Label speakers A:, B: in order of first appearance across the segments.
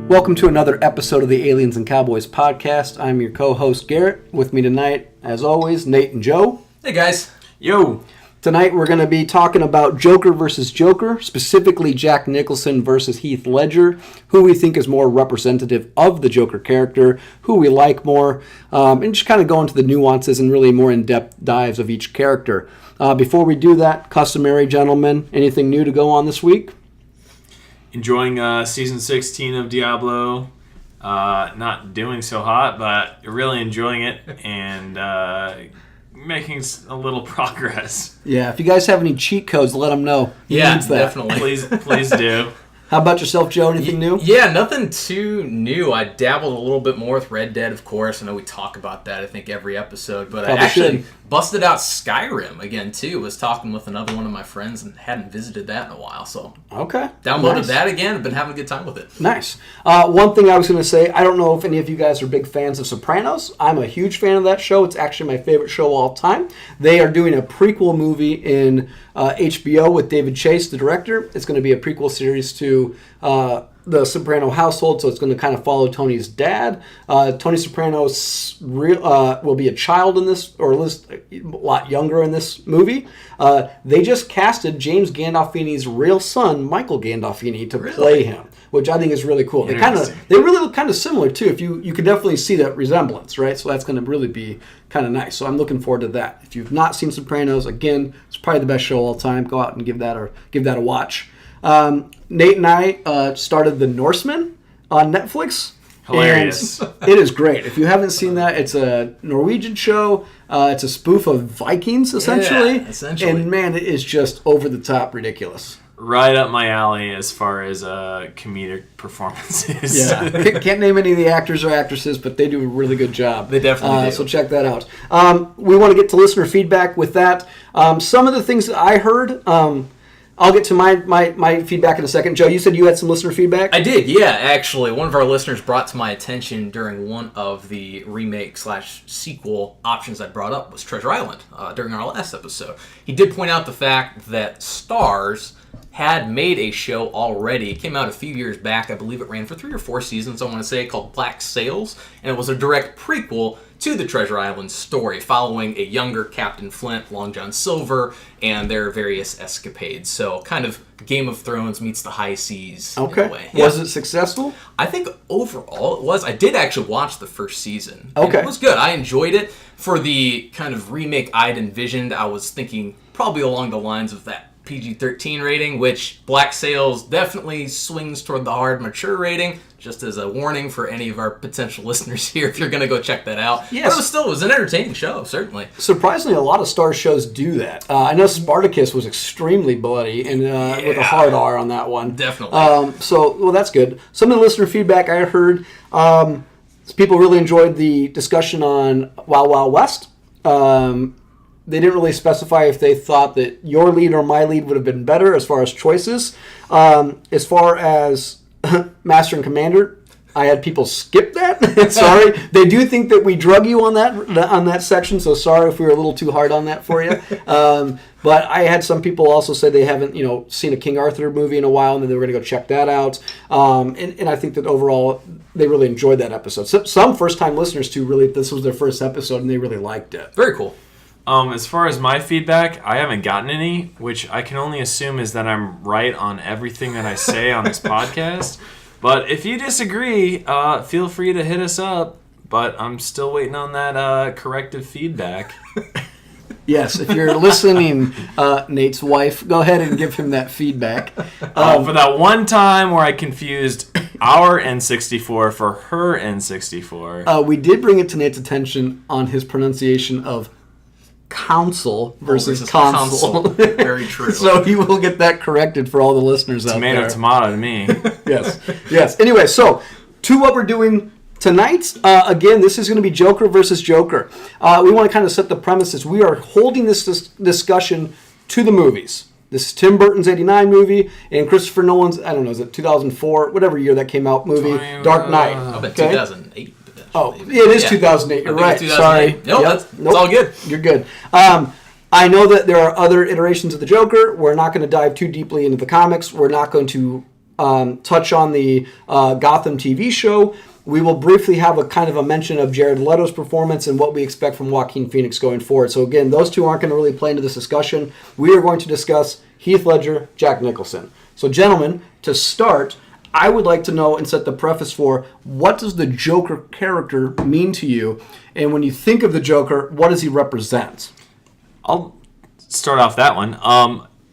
A: Welcome to another episode of the Aliens and Cowboys podcast. I'm your co-host Garrett. With me tonight, as always, Nate and Joe.
B: Hey guys.
C: Yo.
A: Tonight we're going to be talking about Joker versus Joker, specifically Jack Nicholson versus Heath Ledger, who we think is more representative of the Joker character, who we like more, and just kind of go into the nuances and really more in-depth dives of each character. Before we do that, customary, gentlemen, anything new to go on this week?
C: Enjoying season 16 of Diablo. Not doing so hot, but really enjoying it and making a little progress.
A: Yeah, if you guys have any cheat codes, let them know.
B: He needs that. Definitely.
C: Please do.
A: How about yourself, Joe? Anything new?
B: Yeah, nothing too new. I dabbled a little bit more with Red Dead, of course. I know we talk about that, I think, every episode. But I actually busted out Skyrim again, too. Was talking with another one of my friends and hadn't visited that in a while. So downloaded that again. I've been having a good time with it.
A: Nice. One thing I was going to say, I don't know if any of you guys are big fans of Sopranos. I'm a huge fan of that show. It's actually my favorite show of all time. They are doing a prequel movie in HBO with David Chase, the director. It's going to be a prequel series to the Soprano household, so it's going to kind of follow Tony's dad. Tony Soprano's will be a child in this, or at least a lot younger in this movie. They just casted James Gandolfini's real son, Michael Gandolfini, to play him, which I think is really cool. They really look kind of similar too. If you could definitely see that resemblance, right? So that's going to really be kind of nice. So I'm looking forward to that. If you've not seen Sopranos, again, it's probably the best show of all time. Go out and give that a watch. Nate and I started The Norseman on Netflix.
C: Hilarious.
A: It is great. If you haven't seen that, it's a Norwegian show. It's a spoof of Vikings, essentially.
B: Yeah, essentially.
A: And man, it is just over the top ridiculous.
C: Right up my alley as far as comedic performances.
A: Yeah. Can't name any of the actors or actresses, but they do a really good job.
B: They definitely do.
A: So check that out. We want to get to listener feedback with that. Some of the things that I heard... I'll get to my feedback in a second. Joe, you said you had some listener feedback?
B: I did, yeah, actually. One of our listeners brought to my attention during one of the remake/sequel options I brought up was Treasure Island during our last episode. He did point out the fact that Starz had made a show already. It came out a few years back. I believe it ran for 3 or 4 seasons, I want to say, called Black Sails. And it was a direct prequel to the Treasure Island story, following a younger Captain Flint, Long John Silver, and their various escapades. So kind of Game of Thrones meets the high seas in a way.
A: Yeah. Was it successful?
B: I think overall it was. I did actually watch the first season.
A: Okay.
B: It was good. I enjoyed it. For the kind of remake I'd envisioned, I was thinking probably along the lines of that PG-13 rating, which Black Sails definitely swings toward the hard mature rating, just as a warning for any of our potential listeners here if you're going to go check that out.
A: Yes.
B: But it was an entertaining show, certainly.
A: Surprisingly, a lot of Starz shows do that. I know Spartacus was extremely bloody and with a hard R on that one.
B: Definitely.
A: So that's good. Some of the listener feedback I heard, people really enjoyed the discussion on Wild Wild West. They didn't really specify if they thought that your lead or my lead would have been better as far as choices. As far as Master and Commander, I had people skip that. Sorry. They do think that we drug you on that section, so sorry if we were a little too hard on that for you. But I had some people also say they haven't seen a King Arthur movie in a while, and then they were going to go check that out. And I think that overall they really enjoyed that episode. So, some first-time listeners, too, really, this was their first episode, and they really liked it.
B: Very cool.
C: As far as my feedback, I haven't gotten any, which I can only assume is that I'm right on everything that I say on this podcast. But if you disagree, feel free to hit us up. But I'm still waiting on that corrective feedback.
A: Yes, if you're listening, Nate's wife, go ahead and give him that feedback.
C: For that one time where I confused our N64 for her N64.
A: We did bring it to Nate's attention on his pronunciation of council versus console.
B: Very true.
A: So he will get that corrected for all the listeners out there.
C: Tomato to me.
A: Yes. Anyway, so to what we're doing tonight. Again, this is going to be Joker versus Joker. We want to kind of set the premises. We are holding this discussion to the movies. This is Tim Burton's 89 movie and Christopher Nolan's, I don't know, is it 2004, whatever year that came out, movie, Dark Knight.
B: I bet 2008.
A: Oh, it is 2008. You're right. Sorry.
B: No, that's all good.
A: You're good. I know that there are other iterations of the Joker. We're not going to dive too deeply into the comics. We're not going to touch on the Gotham TV show. We will briefly have a kind of a mention of Jared Leto's performance and what we expect from Joaquin Phoenix going forward. So again, those two aren't going to really play into this discussion. We are going to discuss Heath Ledger, Jack Nicholson. So gentlemen, to start, I would like to know and set the preface for, what does the Joker character mean to you? And when you think of the Joker, what does he represent?
C: I'll start off that one.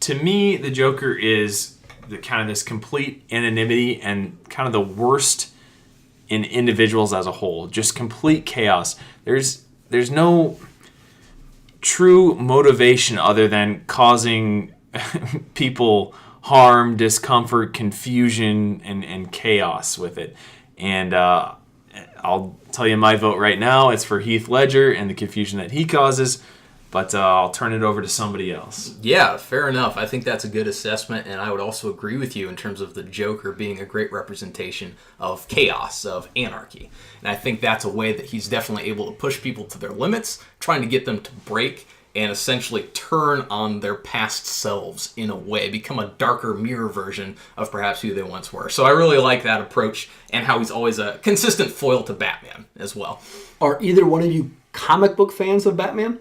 C: To me, the Joker is the kind of this complete anonymity and kind of the worst in individuals as a whole. Just complete chaos. There's no true motivation other than causing people harm, discomfort, confusion, and chaos with it. And I'll tell you my vote right now. It's for Heath Ledger and the confusion that he causes. But I'll turn it over to somebody else.
B: Yeah, fair enough. I think that's a good assessment, and I would also agree with you in terms of the Joker being a great representation of chaos, of anarchy. And I think that's a way that he's definitely able to push people to their limits, trying to get them to break and essentially turn on their past selves in a way, become a darker mirror version of perhaps who they once were. So I really like that approach, and how he's always a consistent foil to Batman as well.
A: Are either one of you comic book fans of Batman?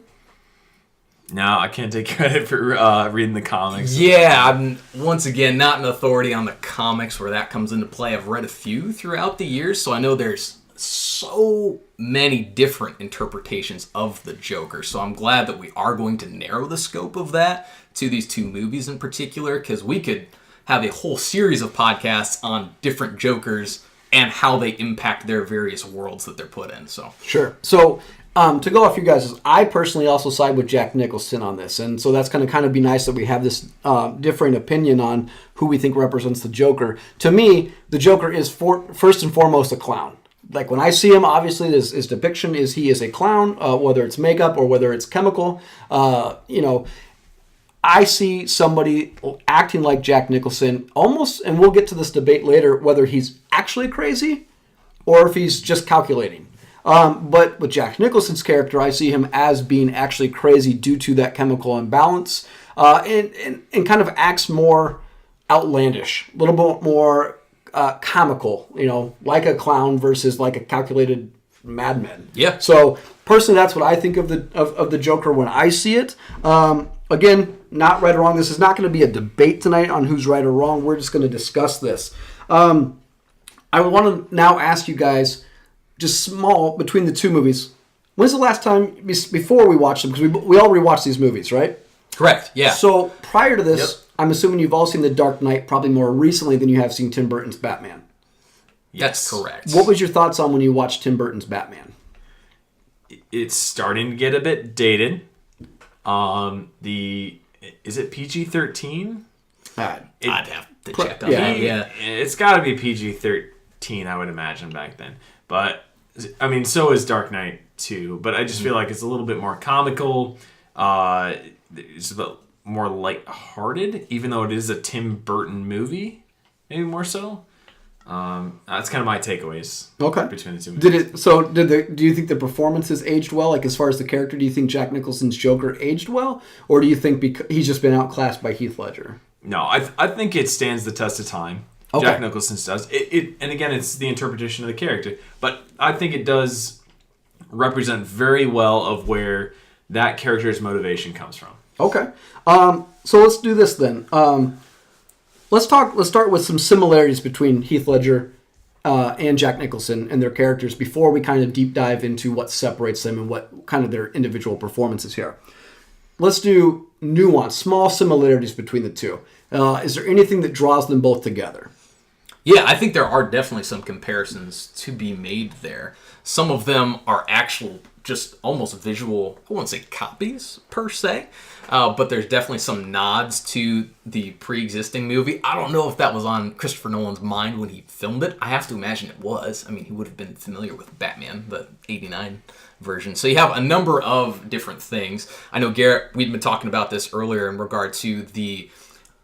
C: No, I can't take credit for reading the comics.
B: Yeah, I'm, once again, not an authority on the comics where that comes into play. I've read a few throughout the years, so I know there's so many different interpretations of the Joker. So I'm glad that we are going to narrow the scope of that to these two movies in particular, because we could have a whole series of podcasts on different Jokers and how they impact their various worlds that they're put in. So
A: Sure. So to go off you guys, I personally also side with Jack Nicholson on this, and so that's going to kind of be nice that we have this differing opinion on who we think represents the Joker. To me, the Joker is first and foremost a clown. Like, when I see him, obviously his depiction is he is a clown, whether it's makeup or whether it's chemical. I see somebody acting like Jack Nicholson almost, and we'll get to this debate later, whether he's actually crazy or if he's just calculating. But with Jack Nicholson's character, I see him as being actually crazy due to that chemical imbalance, and kind of acts more outlandish, a little bit more comical, like a clown versus like a calculated madman.
B: Yeah.
A: So personally, that's what I think of the Joker when I see it. Again, not right or wrong. This is not going to be a debate tonight on who's right or wrong. We're just going to discuss this. I want to now ask you guys, just small, between the two movies, when's the last time, before we watched them, because we all rewatched these movies, right?
B: correct, yeah.
A: So prior to this,
B: Yep.
A: I'm assuming you've all seen The Dark Knight probably more recently than you have seen Tim Burton's Batman.
B: That's correct.
A: What was your thoughts on when you watched Tim Burton's Batman?
C: It's starting to get a bit dated. Is it PG-13?
B: I'd have to check on
A: yeah.
B: that, yeah.
C: It's got to be PG-13, I would imagine, back then. But, I mean, so is Dark Knight 2. But I just feel like it's a little bit more comical. It's a bit more lighthearted, even though it is a Tim Burton movie. Maybe more so. That's kind of my takeaways.
A: Okay.
C: Between the two movies.
A: Do you think the performances aged well? Like, as far as the character, do you think Jack Nicholson's Joker aged well? Or do you think he's just been outclassed by Heath Ledger?
C: No, I think it stands the test of time.
A: Okay.
C: Jack Nicholson does. And again, it's the interpretation of the character. But I think it does represent very well of where that character's motivation comes from.
A: Okay. So let's do this then. Let's start with some similarities between Heath Ledger and Jack Nicholson and their characters before we kind of deep dive into what separates them and what kind of their individual performances here. Let's do nuance, small similarities between the two. Is there anything that draws them both together?
B: Yeah, I think there are definitely some comparisons to be made there. Some of them are actual, just almost visual, I wouldn't say copies per se, but there's definitely some nods to the pre-existing movie. I don't know if that was on Christopher Nolan's mind when he filmed it. I have to imagine it was. I mean, he would have been familiar with Batman, the 89 version. So you have a number of different things. I know, Garrett, we'd been talking about this earlier in regard to the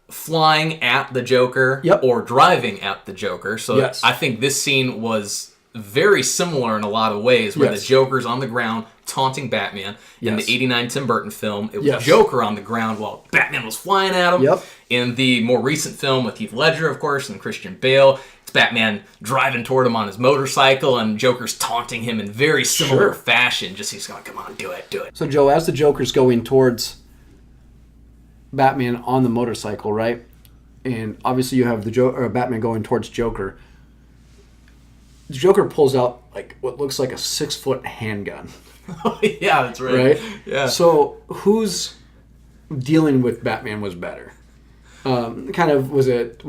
B: flying at the Joker or driving at the Joker. So yes. I think this scene was very similar in a lot of ways, where the Joker's on the ground taunting Batman. In
A: Yes.
B: the 89 Tim Burton film, it was
A: Yes.
B: Joker on the ground while Batman was flying at him.
A: Yep.
B: In the more recent film with Heath Ledger, of course, and Christian Bale, it's Batman driving toward him on his motorcycle, and Joker's taunting him in very similar fashion. Just he's going, come on, do it.
A: So, Joe, as the Joker's going towards Batman on the motorcycle, right? And obviously you have Batman going towards Joker. The Joker pulls out like what looks like a 6-foot handgun.
B: Yeah, that's right.
A: Right?
B: Yeah.
A: So who's dealing with Batman was better? Was it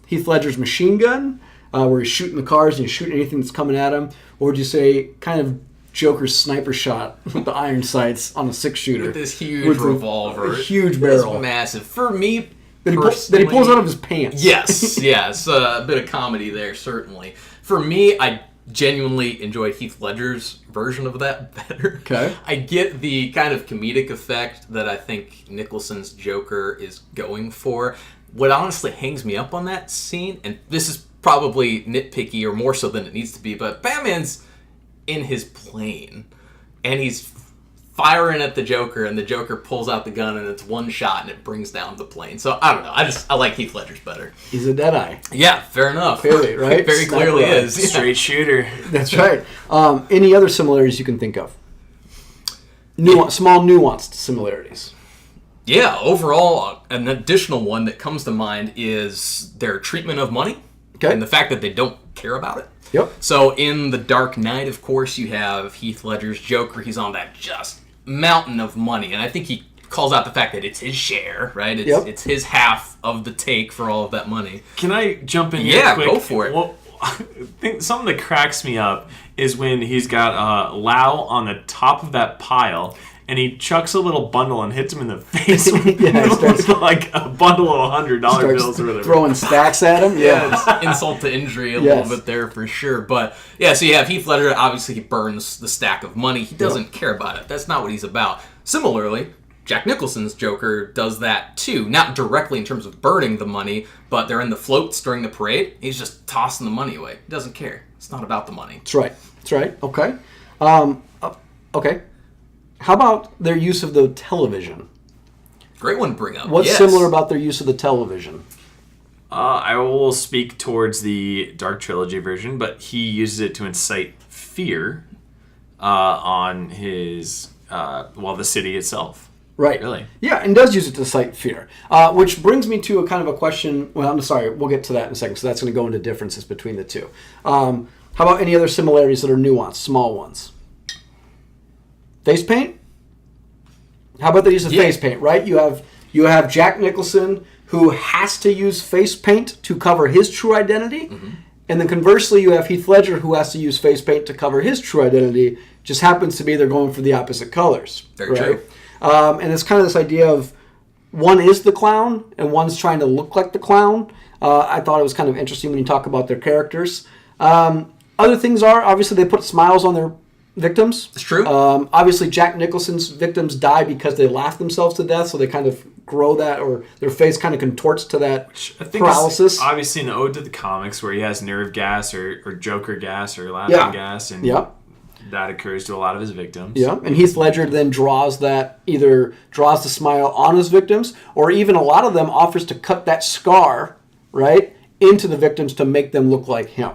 A: Heath Ledger's machine gun, where he's shooting the cars and he's shooting anything that's coming at him, or would you say kind of Joker's sniper shot with the iron sights on a 6-shooter
B: With this huge revolver.
A: a huge barrel
B: It's massive. For me,
A: that he
B: personally,
A: pulls out of his pants?
B: Yes, a bit of comedy there, certainly. For me, I genuinely enjoyed Heath Ledger's version of that better.
A: Okay.
B: I get the kind of comedic effect that I think Nicholson's Joker is going for. What honestly hangs me up on that scene, and this is probably nitpicky or more so than it needs to be, but Batman's in his plane, and he's firing at the Joker, and the Joker pulls out the gun, and it's one shot, and it brings down the plane. So, I don't know. I like Heath Ledger's better.
A: He's a deadeye.
B: Yeah, fair enough.
A: Clearly, right?
B: Very clearly is. Yeah.
C: Straight shooter.
A: That's right. Any other similarities you can think of? Small nuanced similarities.
B: Yeah, overall, an additional one that comes to mind is their treatment of money.
A: Okay.
B: And the fact that they don't care about it.
A: Yep.
B: So in The Dark Knight, of course, you have Heath Ledger's Joker. He's on that just mountain of money. And I think he calls out the fact that it's his share, right? It's his half of the take for all of that money.
C: Can I jump in here quick?
B: Yeah, go for it.
C: Well, I think something that cracks me up is when he's got Lau on the top of that pile, and he chucks a little bundle and hits him in the face with like a bundle of $100 bills or whatever.
A: Throwing stacks at him.
B: Yeah, it's insult to injury a little bit there for sure. But yeah, so you have Heath Ledger. Obviously, he burns the stack of money. He doesn't care about it. That's not what he's about. Similarly, Jack Nicholson's Joker does that too. Not directly in terms of burning the money, but they're in the floats during the parade. He's just tossing the money away. He doesn't care. It's not about the money.
A: That's right. Okay. Okay. How about their use of the television?
B: Great one to bring up.
A: What's similar about their use of the television?
C: I will speak towards the Dark Trilogy version, but he uses it to incite fear on his, the city itself.
A: Right.
C: Really?
A: Yeah, and does use it to cite fear. Which brings me to a kind of a question. Well, I'm sorry. We'll get to that in a second. So that's going to go into differences between the two. How about any other similarities that are nuanced, small ones? Face paint? How about the use of face paint, right? You have Jack Nicholson, who has to use face paint to cover his true identity. Mm-hmm. And then conversely, you have Heath Ledger, who has to use face paint to cover his true identity. Just happens to be they're going for the opposite colors.
B: Very true.
A: And it's kind of this idea of one is the clown and one's trying to look like the clown. I thought it was kind of interesting when you talk about their characters. Other things are, obviously, they put smiles on their victims.
B: It's true.
A: Obviously, Jack Nicholson's victims die because they laugh themselves to death, so they kind of grow that, or their face kind of contorts to that paralysis.
C: Obviously, an ode to the comics where he has nerve gas or Joker gas or laughing gas, and that occurs to a lot of his victims.
A: Yeah, and Heath Ledger then either draws the smile on his victims, or even a lot of them offers to cut that scar, right, into the victims to make them look like him.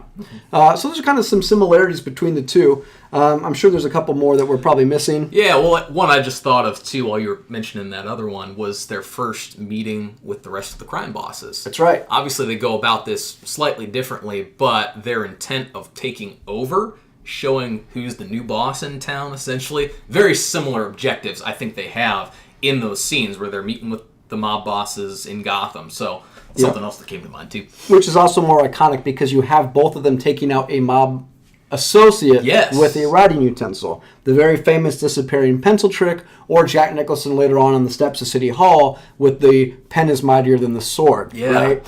A: So there's kind of some similarities between the two. I'm sure there's a couple more that we're probably missing.
B: Yeah, well, one I just thought of, too, while you were mentioning that other one, was their first meeting with the rest of the crime bosses.
A: That's right.
B: Obviously, they go about this slightly differently, but their intent of taking over, showing who's the new boss in town, essentially, very similar objectives I think they have in those scenes where they're meeting with the mob bosses in Gotham. So something else that came to mind, too.
A: Which is also more iconic because you have both of them taking out a mob associate with a writing utensil. The very famous disappearing pencil trick, or Jack Nicholson later on the steps of City Hall with the pen is mightier than the sword, right?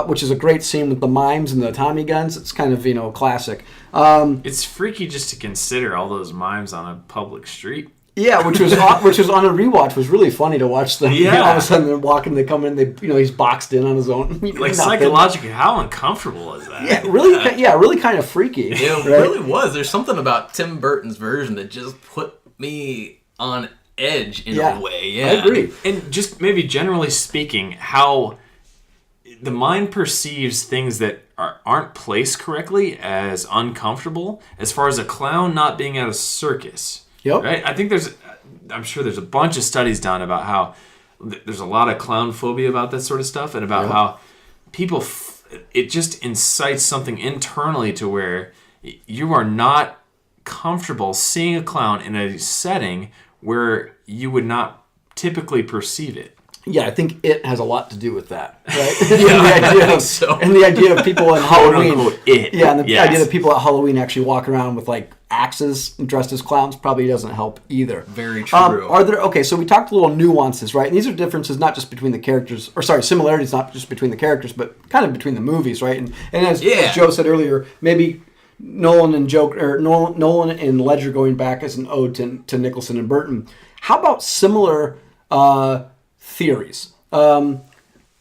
A: Which is a great scene with the mimes and the Tommy guns. It's kind of, classic.
C: It's freaky just to consider all those mimes on a public street.
A: Yeah, which was on a rewatch was really funny to watch them.
C: Yeah.
A: All of a sudden they're walking, they come in, he's boxed in on his own.
C: Like psychologically, how uncomfortable is that?
A: Yeah, really kind of freaky.
B: It
A: right?
B: really was. There's something about Tim Burton's version that just put me on edge in a way. Yeah,
A: I agree.
C: And just maybe generally speaking, how the mind perceives things that aren't placed correctly as uncomfortable, as far as a clown not being at a circus.
A: Yep.
C: Right? I think I'm sure there's a bunch of studies done about how there's a lot of clown phobia about that sort of stuff, and about how people, it just incites something internally to where you are not comfortable seeing a clown in a setting where you would not typically perceive it.
A: Yeah, I think it has a lot to do with that, right?
B: So.
A: And the idea of people in Halloween.
C: Quote, it.
A: Yeah, and the idea that people at Halloween actually walk around with like axes dressed as clowns probably doesn't help either.
B: Very true.
A: So we talked a little nuances, right? And these are differences not just between the characters, similarities not just between the characters, but kind of between the movies, right? And as Joe said earlier, maybe Nolan and Ledger going back as an ode to Nicholson and Burton. How about similar theories,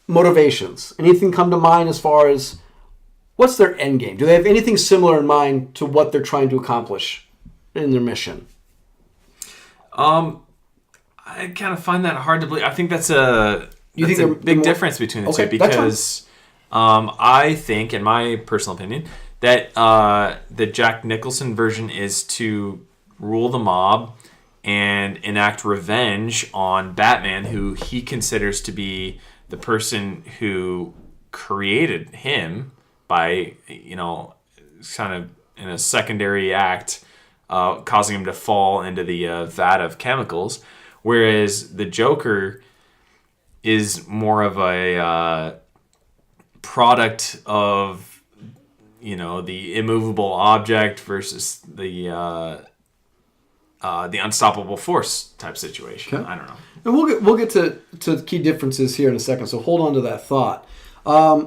A: motivations? Anything come to mind as far as what's their end game? Do they have anything similar in mind to what they're trying to accomplish in their mission?
C: I kind of find that hard to believe. I think that's a big difference between the two, because I think, in my personal opinion, that the Jack Nicholson version is to rule the mob and enact revenge on Batman, who he considers to be the person who created him by, kind of in a secondary act, causing him to fall into the vat of chemicals. Whereas the Joker is more of a product of, the immovable object versus the unstoppable force type situation. Okay. I don't know.
A: And we'll get to key differences here in a second, so hold on to that thought.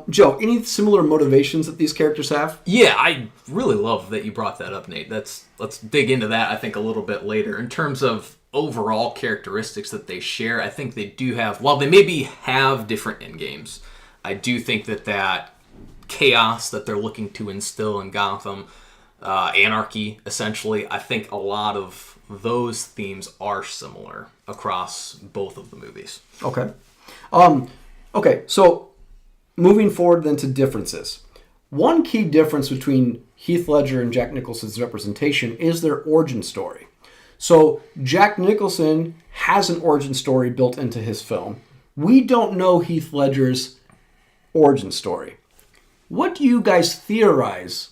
A: Joe, any similar motivations that these characters have?
B: Yeah, I really love that you brought that up, Nate. Let's dig into that, I think, a little bit later. In terms of overall characteristics that they share, I think they do have, while they maybe have different end games, I do think that chaos that they're looking to instill in Gotham, anarchy, essentially, I think a lot of those themes are similar across both of the movies.
A: Okay. So moving forward then to differences. One key difference between Heath Ledger and Jack Nicholson's representation is their origin story. So Jack Nicholson has an origin story built into his film. We don't know Heath Ledger's origin story. What do you guys theorize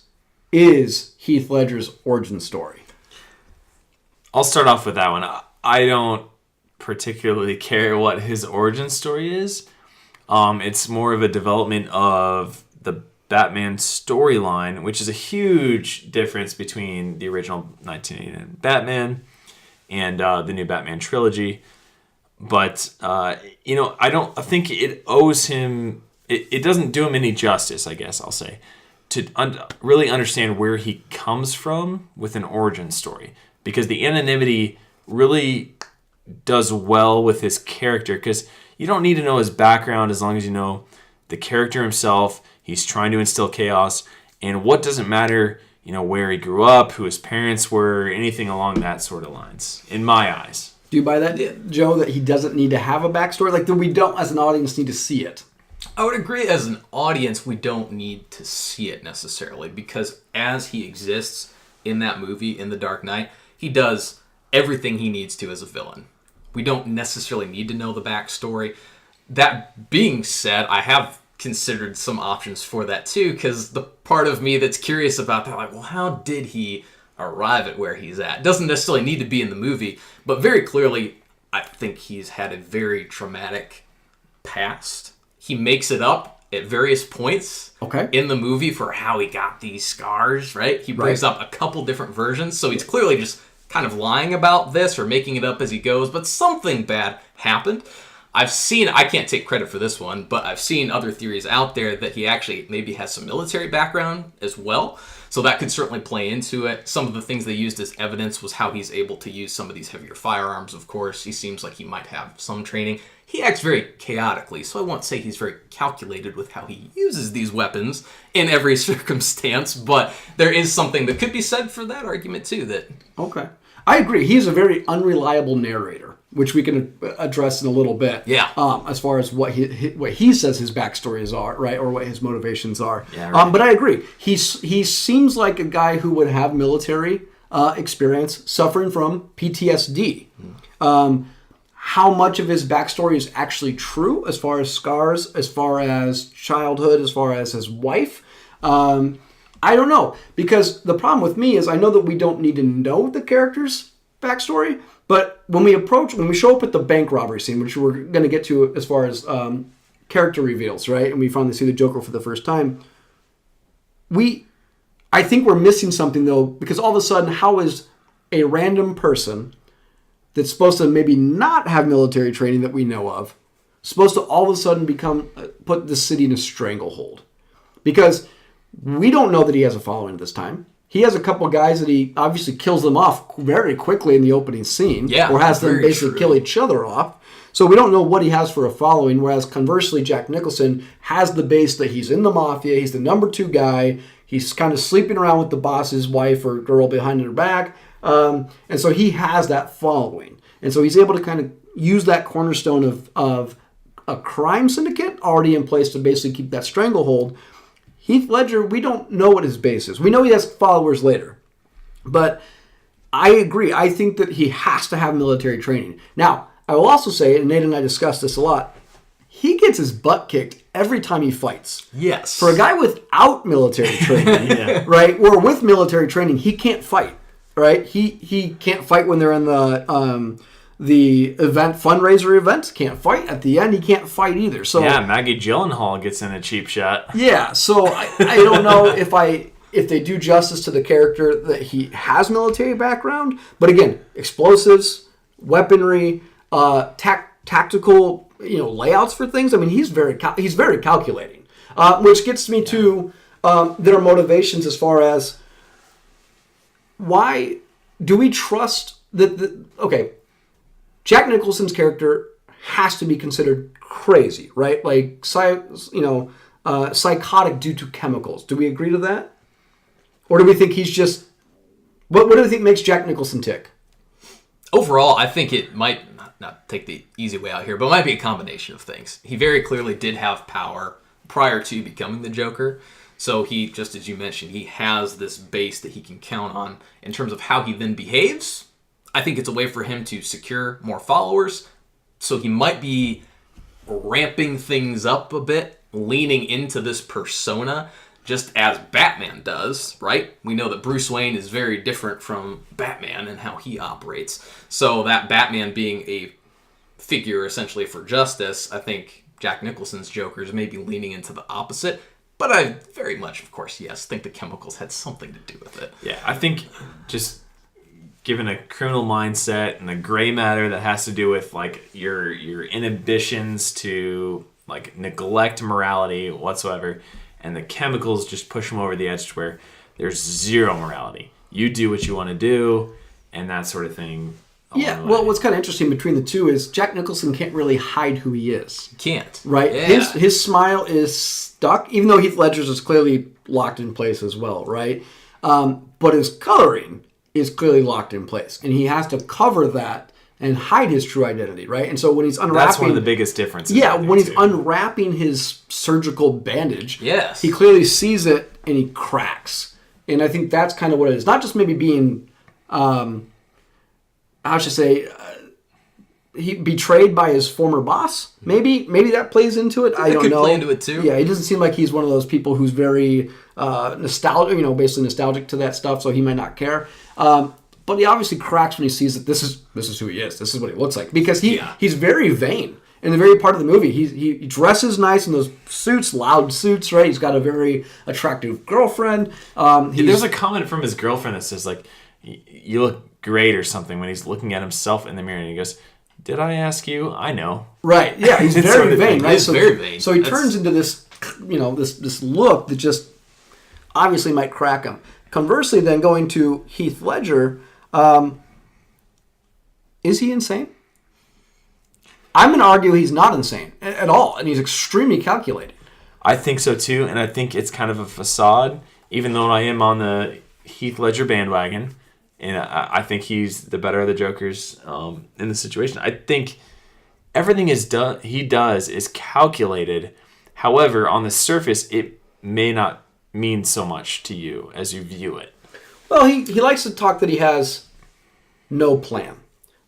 A: is Heath Ledger's origin story?
C: I'll start off with that one. I don't particularly care what his origin story is. It's more of a development of the Batman storyline, which is a huge difference between the original 1989 Batman and the new Batman trilogy. But, I think it owes him, it doesn't do him any justice, I guess I'll say, to really understand where he comes from with an origin story. Because the anonymity really does well with his character, because you don't need to know his background as long as you know the character himself. He's trying to instill chaos, and what doesn't matter, where he grew up, who his parents were, anything along that sort of lines, in my eyes.
A: Do you buy that, Joe, that he doesn't need to have a backstory? Like, that we don't, as an audience, need to see it?
B: I would agree, as an audience, we don't need to see it necessarily, because as he exists in that movie, in The Dark Knight, he does everything he needs to as a villain. We don't necessarily need to know the backstory. That being said, I have considered some options for that too, because the part of me that's curious about that, like, well, how did he arrive at where he's at? It doesn't necessarily need to be in the movie, but very clearly, I think he's had a very traumatic past. He makes it up at various points in the movie for how he got these scars, right? He brings up a couple different versions, so he's clearly just kind of lying about this or making it up as he goes, but something bad happened. I've seen, I can't take credit for this one, but I've seen other theories out there that he actually maybe has some military background as well. So that could certainly play into it. Some of the things they used as evidence was how he's able to use some of these heavier firearms, of course. He seems like he might have some training. He acts very chaotically, so I won't say he's very calculated with how he uses these weapons in every circumstance, but there is something that could be said for that argument, too.
A: Okay. I agree. He's a very unreliable narrator, which we can address in a little bit.
B: Yeah.
A: As far as what he says his backstories are, right, or what his motivations are.
C: Yeah, right.
A: But I agree. He seems like a guy who would have military experience, suffering from PTSD. How much of his backstory is actually true, as far as scars, as far as childhood, as far as his wife? I don't know, because the problem with me is I know that we don't need to know the character's backstory, but when we show up at the bank robbery scene, which we're going to get to as far as character reveals, right, and we finally see the Joker for the first time, I think we're missing something, though, because all of a sudden, how is a random person that's supposed to maybe not have military training that we know of supposed to all of a sudden put the city in a stranglehold? Because we don't know that he has a following at this time. He has a couple guys that he obviously kills them off very quickly in the opening scene, or has them basically kill each other off. So we don't know what he has for a following, whereas conversely, Jack Nicholson has the base that he's in the mafia, he's the number 2 guy, he's kind of sleeping around with the boss's wife or girl behind her back, and so he has that following. And so he's able to kind of use that cornerstone of a crime syndicate already in place to basically keep that stranglehold. Heath Ledger, we don't know what his base is. We know he has followers later. But I agree. I think that he has to have military training. Now, I will also say, and Nate and I discussed this a lot, he gets his butt kicked every time he fights.
B: Yes.
A: For a guy without military training, right, or with military training, he can't fight, right? He can't fight when they're in the fundraiser event, can't fight. At the end, he can't fight either. So
C: yeah, Maggie Gyllenhaal gets in a cheap shot.
A: Yeah, so I don't know if they do justice to the character that he has military background. But again, explosives, weaponry, tactical, layouts for things. I mean, he's very calculating, which gets me to their motivations as far as why do we trust that? Okay. Jack Nicholson's character has to be considered crazy, right? Like, psychotic due to chemicals. Do we agree to that? Or do we think he's just... What do we think makes Jack Nicholson tick?
B: Overall, I think it might, not take the easy way out here, but it might be a combination of things. He very clearly did have power prior to becoming the Joker. So he, just as you mentioned, he has this base that he can count on in terms of how he then behaves. I think it's a way for him to secure more followers. So he might be ramping things up a bit, leaning into this persona, just as Batman does, right? We know that Bruce Wayne is very different from Batman and how he operates. So that Batman being a figure essentially for justice, I think Jack Nicholson's Joker is maybe leaning into the opposite. But I very much, of course, yes, think the chemicals had something to do with it.
C: Yeah, I think just given a criminal mindset and the gray matter that has to do with like your inhibitions to like neglect morality whatsoever, and the chemicals just push them over the edge to where there's zero morality. You do what you want to do, and that sort of thing.
A: Yeah, well, what's kind of interesting between the two is Jack Nicholson can't really hide who he is.
B: Can't.
A: Right?
B: Yeah.
A: His smile is stuck, even though Heath Ledger's is clearly locked in place as well, right? But his coloring is clearly locked in place. And he has to cover that and hide his true identity, right? And so when he's unwrapping...
C: That's one of the biggest differences.
A: Yeah, when he's unwrapping his surgical bandage,
B: yes,
A: he clearly sees it and he cracks. And I think that's kind of what it is. Not just maybe being... he betrayed by his former boss. Maybe that plays into it. I don't know.
B: It could play into it too.
A: Yeah, he doesn't seem like he's one of those people who's very nostalgic. Basically nostalgic to that stuff. So he might not care. But he obviously cracks when he sees that this is who he is. This is what he looks like because he's very vain. In the very part of the movie, he dresses nice in those suits, loud suits, right? He's got a very attractive girlfriend.
C: There's a comment from his girlfriend that says like, "You look great" or something when he's looking at himself in the mirror, and he goes, "Did I ask you? I know."
A: Right. Yeah, he's very vain, right?
B: He's very vain.
A: So he turns into this, this look that just obviously might crack him. Conversely, then going to Heath Ledger, is he insane? I'm going to argue he's not insane at all, and he's extremely calculated.
C: I think so too, and I think it's kind of a facade, even though I am on the Heath Ledger bandwagon, and I think he's the better of the Jokers in the situation. I think everything he does is calculated. However, on the surface, it may not mean so much to you as you view it.
A: Well, he likes to talk that he has no plan.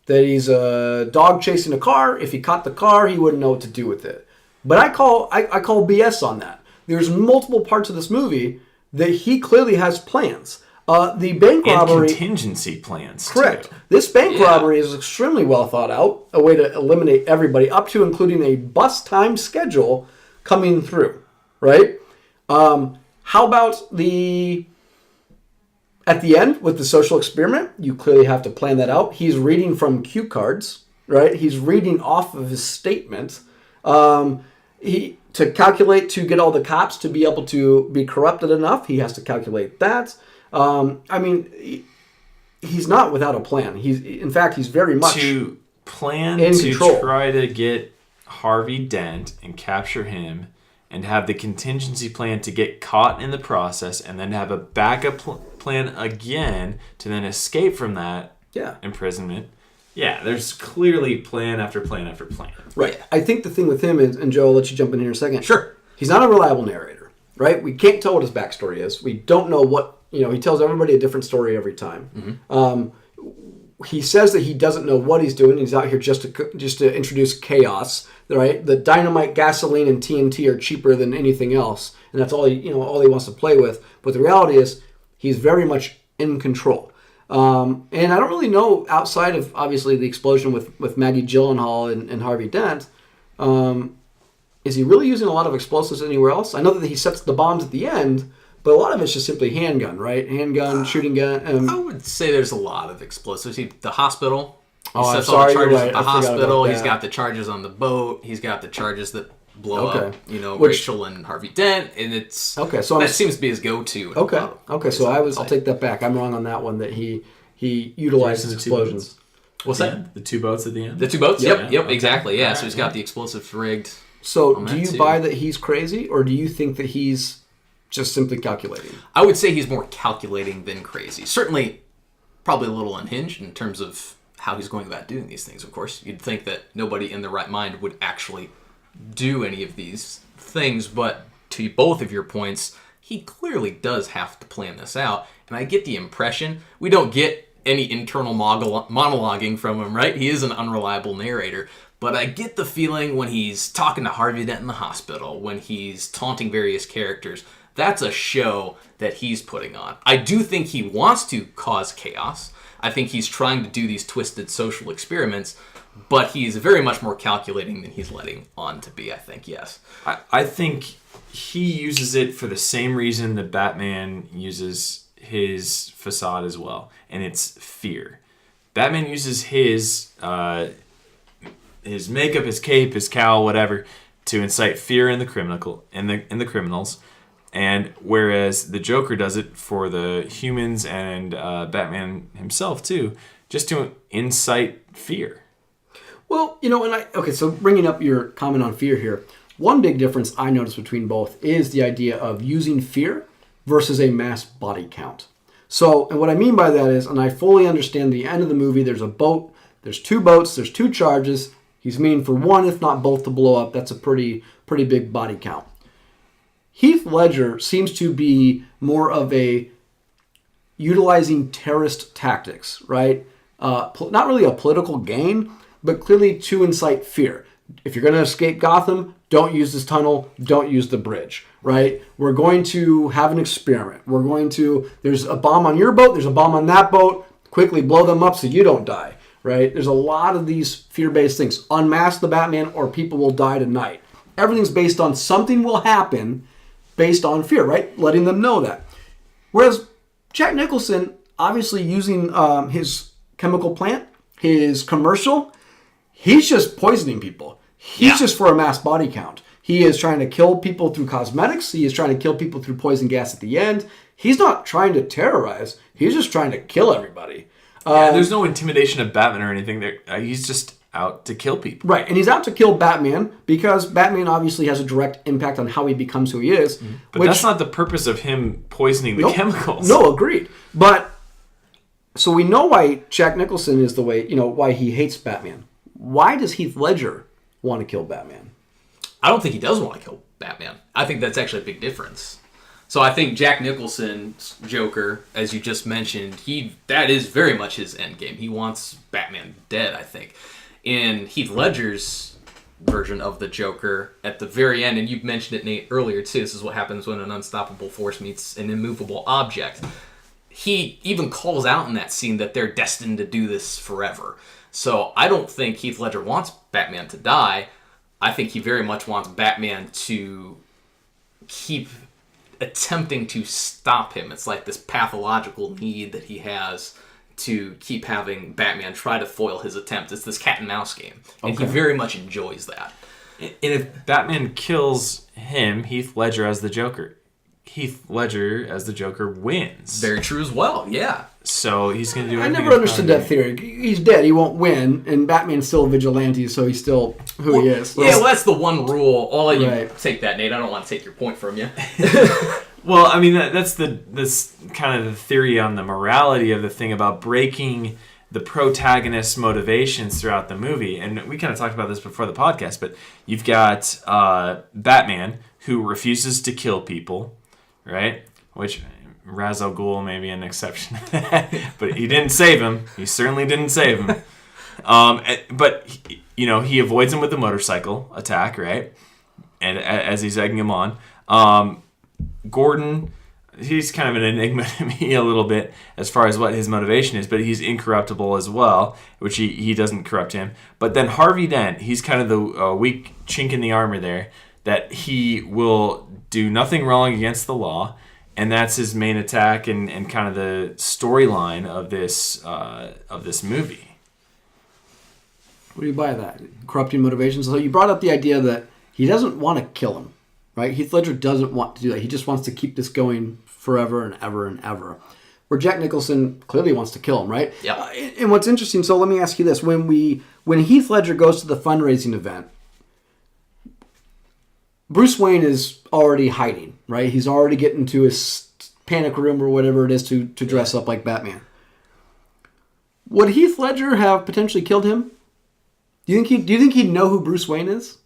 A: That he's a dog chasing a car. If he caught the car, he wouldn't know what to do with it. But I call BS on that. There's multiple parts of this movie that he clearly has plans. The bank robbery...
C: And contingency plans,
A: correct.
C: too.
A: This bank robbery is extremely well thought out. A way to eliminate everybody, up to including a bus time schedule coming through. Right? How about at the end with the social experiment? You clearly have to plan that out. He's reading from cue cards, right? He's reading off of his statement. To calculate to get all the cops to be able to be corrupted enough, he has to calculate that. He's not without a plan. In fact, he's very much
C: to plan
A: in
C: to
A: control.
C: Try to get Harvey Dent and capture him, and have the contingency plan to get caught in the process, and then have a backup plan again to then escape from that imprisonment. Yeah, there's clearly plan after plan after plan.
A: Right. I think the thing with him is, and Joe, I'll let you jump in here in a second.
B: Sure.
A: He's not a reliable narrator, right? We can't tell what his backstory is. We don't know what, he tells everybody a different story every time. Mm-hmm. He says that he doesn't know what he's doing. He's out here just to introduce chaos, right? The dynamite, gasoline, and TNT are cheaper than anything else, and that's all he wants to play with. But the reality is, he's very much in control. And I don't really know, outside of obviously the explosion with Maggie Gyllenhaal and Harvey Dent, is he really using a lot of explosives anywhere else? I know that he sets the bombs at the end, but a lot of it's just simply handgun, right? Handgun, shooting gun.
B: I would say there's a lot of explosives. The hospital. He
A: I'm
B: sets
A: sorry,
B: all the charges
A: you're right.
B: at the
A: I forgot
B: hospital.
A: about
B: He's
A: that.
B: got the charges on the boat. He's got the charges that blow up,
A: Which-
B: Rachel and Harvey Dent, and it's
A: So
B: that seems to be his go-to.
A: So I'll take that back. I'm wrong on that one. That he utilizes explosions.
B: What's that?
C: The two boats at the end?
B: The two boats?
A: Yep.
B: Yep, exactly. Yeah,
C: All
B: so
C: right,
B: he's got the explosives rigged.
A: So
B: on
A: do
B: that
A: you
B: too.
A: buy that he's crazy, or do you think that he's just simply calculating?
B: I would say he's more calculating than crazy. Certainly, probably a little unhinged in terms of how he's going about doing these things, of course. You'd think that nobody in their right mind would actually do any of these things, but to both of your points, he clearly does have to plan this out. And I get the impression, we don't get any internal monologuing from him, right? He is an unreliable narrator. But I get the feeling when he's talking to Harvey Dent in the hospital, when he's taunting various characters, that's a show that he's putting on. I do think he wants to cause chaos. I think he's trying to do these twisted social experiments, but he's very much more calculating than he's letting on to be, I think, yes.
C: I think he uses it for the same reason that Batman uses his facade as well, and it's fear. Batman uses his makeup, his cape, his cowl, whatever, to incite fear in the criminals, and whereas the Joker does it for the humans and Batman himself too, just to incite fear.
A: Well, so bringing up your comment on fear here, one big difference I noticed between both is the idea of using fear versus a mass body count. So, and what I mean by that is, and I fully understand the end of the movie, there's a boat, there's two boats, there's two charges. He's meaning for one, if not both, to blow up. That's a pretty big body count. Heath Ledger seems to be more of a utilizing terrorist tactics, right? Not really a political gain, but clearly to incite fear. If you're going to escape Gotham, don't use this tunnel, don't use the bridge, right? We're going to have an experiment. There's a bomb on your boat, there's a bomb on that boat, quickly blow them up so you don't die, right? There's a lot of these fear-based things. Unmask the Batman or people will die tonight. Everything's based on something will happen based on fear, right? Letting them know that. Whereas Jack Nicholson, obviously using his chemical plant, his commercial, he's just poisoning people. He's just for a mass body count. He is trying to kill people through cosmetics. He is trying to kill people through poison gas at the end. he's not trying to terrorize. He's just trying to kill everybody.
C: There's no intimidation of Batman or anything. There, he's just out to kill people.
A: Right, and he's out to kill Batman because Batman obviously has a direct impact on how he becomes who he is.
C: But that's not the purpose of him poisoning the chemicals.
A: No, agreed. But so we know why Jack Nicholson is the way, why he hates Batman. Why does Heath Ledger want to kill Batman?
B: I don't think he does want to kill Batman. I think that's actually a big difference. So I think Jack Nicholson's Joker, as you just mentioned, that is very much his end game. He wants Batman dead, I think. In Heath Ledger's version of the Joker, at the very end, and you mentioned it, Nate, earlier too, this is what happens when an unstoppable force meets an immovable object. He even calls out in that scene that they're destined to do this forever. So I don't think Heath Ledger wants Batman to die. I think he very much wants Batman to keep attempting to stop him. It's like this pathological need that he has to keep having Batman try to foil his attempt. It's this cat and mouse game. And he very much enjoys that.
C: And if Batman kills him, Heath Ledger as the Joker wins.
B: Very true as well, yeah.
C: So he's going to do
A: I
C: everything.
A: never understood that theory. He's dead. He won't win. And Batman's still a vigilante, so he's still who he is.
B: Yeah, well, that's the one rule. I'll let you
A: Right.
B: take that, Nate. I don't want to take your point from you.
C: Well, I mean, that's kind of the theory on the morality of the thing about breaking the protagonist's motivations throughout the movie. And we kind of talked about this before the podcast, but you've got Batman, who refuses to kill people, right? Which Ra's al Ghul may be an exception to that, but he didn't save him. He certainly didn't save him. But he avoids him with the motorcycle attack, right? And as he's egging him on, Gordon, he's kind of an enigma to me a little bit as far as what his motivation is, but he's incorruptible as well, which he doesn't corrupt him. But then Harvey Dent, he's kind of the weak chink in the armor there, that he will do nothing wrong against the law, and that's his main attack and kind of the storyline of this movie.
A: What do you buy that? Corrupting motivations? So you brought up the idea that he doesn't want to kill him, right? Heath Ledger doesn't want to do that. He just wants to keep this going forever and ever and ever. Where Jack Nicholson clearly wants to kill him, right?
B: Yeah.
A: And what's interesting, so let me ask you this. When Heath Ledger goes to the fundraising event, Bruce Wayne is already hiding, right? He's already getting to his panic room or whatever it is to dress up like Batman. Would Heath Ledger have potentially killed him? Do you think he'd know who Bruce Wayne is?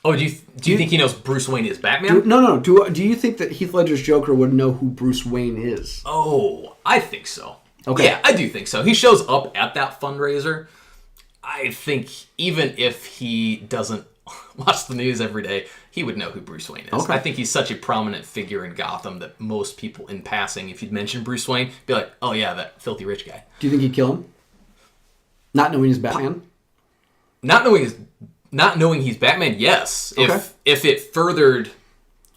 B: Oh, do you think he knows Bruce Wayne is Batman?
A: No. Do you think that Heath Ledger's Joker would know who Bruce Wayne is?
B: Oh, I think so.
A: Okay.
B: Yeah, I do think so. He shows up at that fundraiser. I think even if he doesn't watch the news every day, he would know who Bruce Wayne is.
A: Okay.
B: I think he's such a prominent figure in Gotham that most people in passing, if you'd mention Bruce Wayne, be like, oh yeah, that filthy rich guy.
A: Do you think he'd kill him? Not knowing he's Batman?
B: Not knowing he's Batman, yes.
A: Okay.
B: If it furthered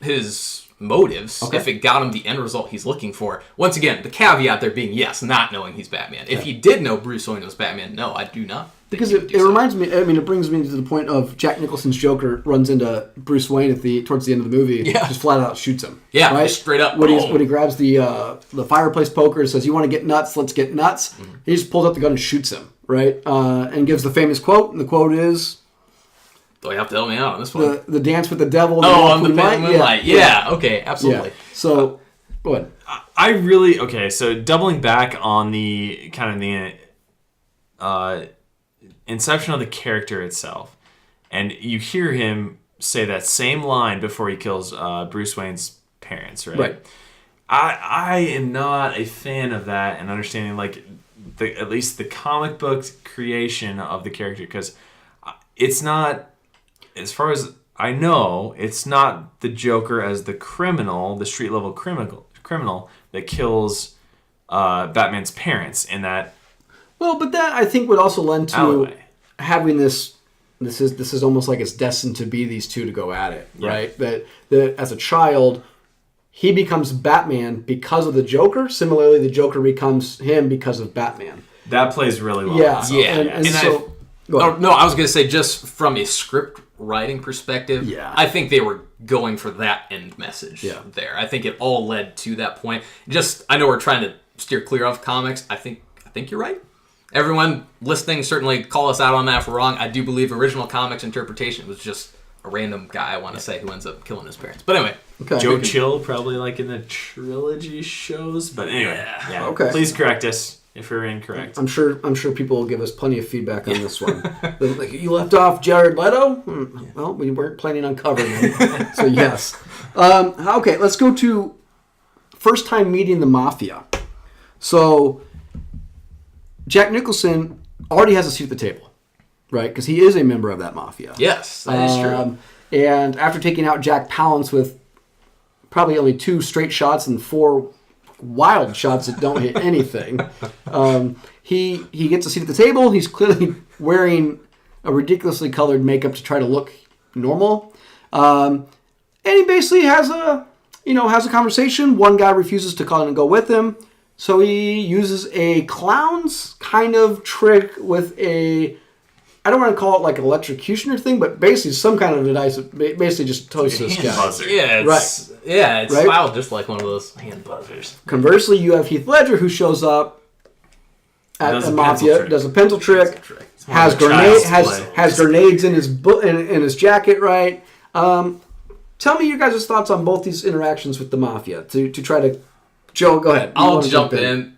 B: his motives,
A: Okay.
B: if it got him the end result he's looking for. Once again, the caveat there being, yes, not knowing he's Batman. If he did know Bruce Wayne was Batman, no, I do not.
A: Because it reminds me, it brings me to the point of Jack Nicholson's Joker runs into Bruce Wayne towards the end of the movie, just flat out shoots him.
B: Yeah,
A: right?
B: straight up.
A: When he grabs the fireplace poker and says, "You want to get nuts? Let's get nuts." Mm-hmm. He just pulls out the gun and shoots him, right? And gives the famous quote, and the quote is,
B: "Do you have to help me out on this one?"
A: The dance with the devil.
B: On the moonlight. Yeah. Okay. Absolutely.
A: Yeah. So, go ahead.
C: So doubling back on the kind of the inception of the character itself, and you hear him say that same line before he kills Bruce Wayne's parents, right?
A: Right.
C: I am not a fan of that and understanding at least the comic book creation of the character, because it's not, as far as I know, it's not the Joker as the criminal, the street level criminal that kills Batman's parents in that. Well,
A: but that I think would also lend to having this. This is almost like it's destined to be these two to go at it, right? That as a child, he becomes Batman because of the Joker. Similarly, the Joker becomes him because of Batman.
C: That plays really well.
A: Yeah,
B: yeah.
A: And so
B: No, I was going to say just from a script writing perspective,
A: Yeah.
B: I think they were going for that end message
A: Yeah.
B: there. I think it all led to that point. Just, I know we're trying to steer clear of comics. I think you're right. Everyone listening, certainly call us out on that if we're wrong. I do believe original comics interpretation was just a random guy, I want to say, who ends up killing his parents. But anyway.
A: Okay.
C: Joe Chill, probably like in the trilogy shows. But anyway, yeah.
A: Okay.
C: Please correct us if we're incorrect.
A: I'm sure people will give us plenty of feedback on this one. Like, you left off Jared Leto? Well, we weren't planning on covering him. So yes. Okay, let's go to first time meeting the Mafia. So Jack Nicholson already has a seat at the table, right? Because he is a member of that Mafia.
B: Yes, that is true.
A: And after taking out Jack Palance with probably only 2 straight shots and 4 wild shots that don't hit anything, he gets a seat at the table. He's clearly wearing a ridiculously colored makeup to try to look normal, and he basically has a conversation. One guy refuses to call in and go with him, so he uses a clown's kind of trick with I don't want to call it like an electrocutioner thing, but basically some kind of device that basically just toasts this guy.
C: Buzzer.
B: Yeah, it's
A: Right?
B: styled just like one of those hand buzzers.
A: Conversely, you have Heath Ledger who shows up at
C: Does
A: the
C: a
A: Mafia,
C: pencil trick.
A: does a pencil trick, has
C: one of the child's
A: has grenades in his in his jacket, right? Tell me your guys' thoughts on both these interactions with the Mafia to try to. Joe, go ahead. You
B: I'll
A: wanna
B: jump in.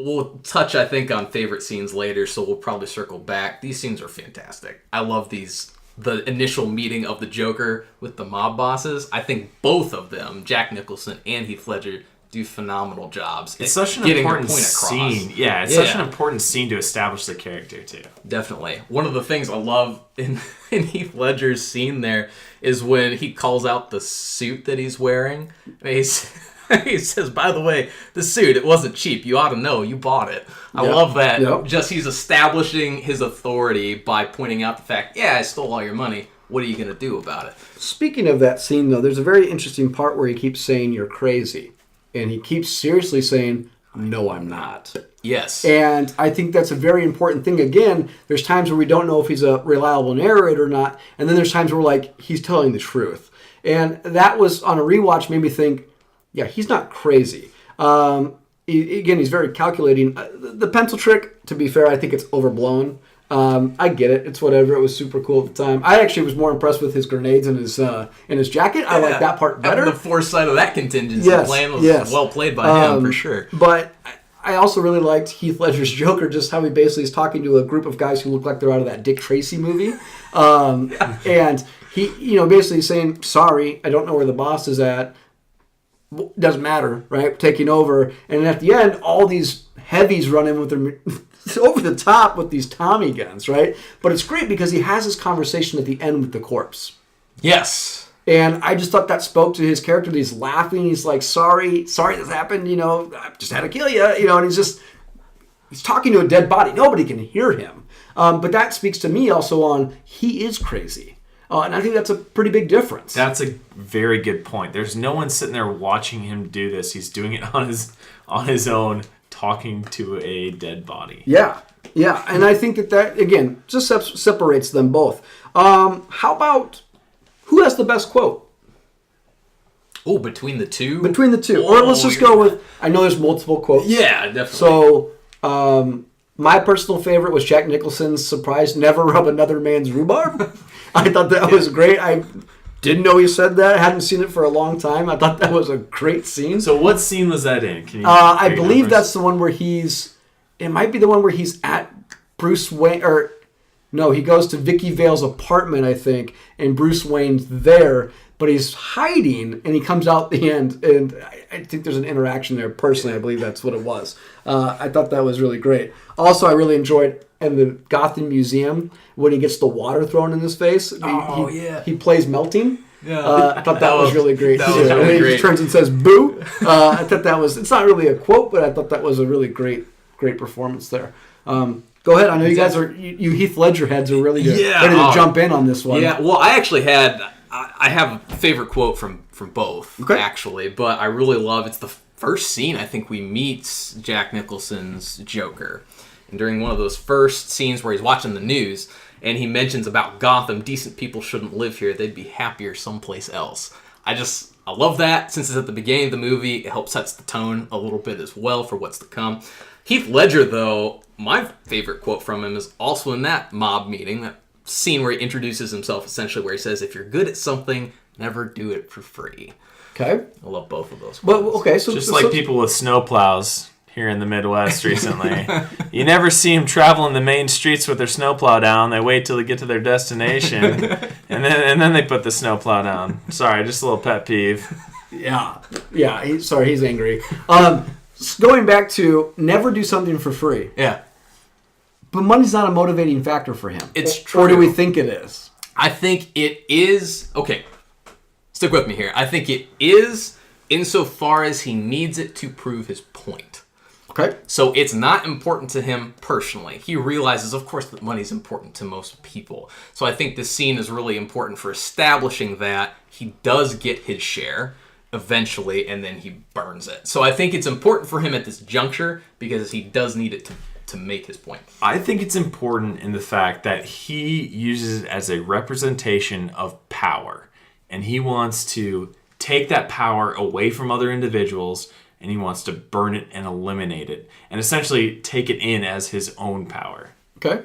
B: We'll touch, I think, on favorite scenes later, so we'll probably circle back. These scenes are fantastic. I love these. The initial meeting of the Joker with the mob bosses. I think both of them, Jack Nicholson and Heath Ledger, do phenomenal jobs.
C: It's such an
B: getting
C: important
B: their point across.
C: scene. Yeah, it's such an important scene to establish the character, too.
B: Definitely. One of the things I love in Heath Ledger's scene there is when he calls out the suit that he's wearing. He says, by the way, the suit, it wasn't cheap. You ought to know. You bought it. I love that.
A: Yep.
B: Just he's establishing his authority by pointing out the fact, yeah, I stole all your money. What are you going to do about it?
A: Speaking of that scene, though, there's a very interesting part where he keeps saying, "You're crazy." And he keeps seriously saying, "No, I'm not."
B: Yes.
A: And I think that's a very important thing. Again, there's times where we don't know if he's a reliable narrator or not. And then there's times where we're like, he's telling the truth. And that was, on a rewatch, made me think, yeah, he's not crazy. Again, he's very calculating. The pencil trick, to be fair, I think it's overblown. I get it. It's whatever. It was super cool at the time. I actually was more impressed with his grenades and his jacket. I like that part better.
B: The foresight of that contingency plan was well played by him, for sure.
A: But I also really liked Heath Ledger's Joker, just how he basically is talking to a group of guys who look like they're out of that Dick Tracy movie. And he, basically saying, "Sorry, I don't know where the boss is at. Doesn't matter, right? Taking over." And at the end, all these heavies run in with their over the top with these Tommy guns, right? But it's great because he has this conversation at the end with the corpse.
B: Yes.
A: And I just thought that spoke to his character. He's laughing. He's like, sorry this happened. I just had to kill you. And he's talking to a dead body. Nobody can hear him. But that speaks to me also on he is crazy. And I think that's a pretty big difference.
C: That's a very good point. There's no one sitting there watching him do this. He's doing it on his own, talking to a dead body.
A: Yeah. And I think that again, just separates them both. How about, who has the best quote?
B: Oh, between the two?
A: Between the two. Or let's just go with, I know there's multiple quotes.
B: Yeah, definitely.
A: So, my personal favorite was Jack Nicholson's surprise, "Never rub another man's rhubarb." I thought that was great. I didn't know he said that. I hadn't seen it for a long time. I thought that was a great scene.
C: So what scene was that in? Can you
A: I believe that's the one where it might be the one where he's at Bruce Wayne, or no, he goes to Vicky Vale's apartment, I think, and Bruce Wayne's there, but he's hiding, and he comes out the end, and I think there's an interaction there. Personally, I believe that's what it was. I thought that was really great. Also, I really enjoyed in the Gotham Museum when he gets the water thrown in his face. He plays melting.
B: Yeah.
A: I thought that was really great.
B: That was really
A: and he
B: great.
A: just turns and says, "Boo." I thought that was, it's not really a quote, but I thought that was a really great performance there. Go ahead. I know you guys are, you Heath Ledger heads are really ready to jump in on this one.
B: Yeah, well, I actually I have a favorite quote from both, actually, but I really love, it's the first scene I think we meet Jack Nicholson's Joker. And during one of those first scenes where he's watching the news, and he mentions about Gotham, decent people shouldn't live here. They'd be happier someplace else. I love that. Since it's at the beginning of the movie, it helps sets the tone a little bit as well for what's to come. Heath Ledger, though, my favorite quote from him is also in that mob meeting, that scene where he introduces himself, essentially, where he says, if you're good at something, never do it for free.
A: Okay.
B: I love both of those quotes.
A: Well, okay, so
C: Just like people with snowplows here in the Midwest recently. You never see them traveling the main streets with their snowplow down. They wait till they get to their destination, and then they put the snowplow down. Sorry, just a little pet peeve.
A: Yeah. He's angry. Going back to never do something for free.
B: Yeah.
A: But money's not a motivating factor for him.
B: It's true.
A: Or do we think it is?
B: I think it is. Okay, stick with me here. I think it is insofar as he needs it to prove his point.
A: Okay.
B: So it's not important to him personally. He realizes, of course, that money's important to most people. So I think this scene is really important for establishing that he does get his share eventually, and then he burns it. So I think it's important for him at this juncture because he does need it to make his point.
C: I think it's important in the fact that he uses it as a representation of power. And he wants to take that power away from other individuals, and he wants to burn it and eliminate it. And essentially take it in as his own power.
A: Okay.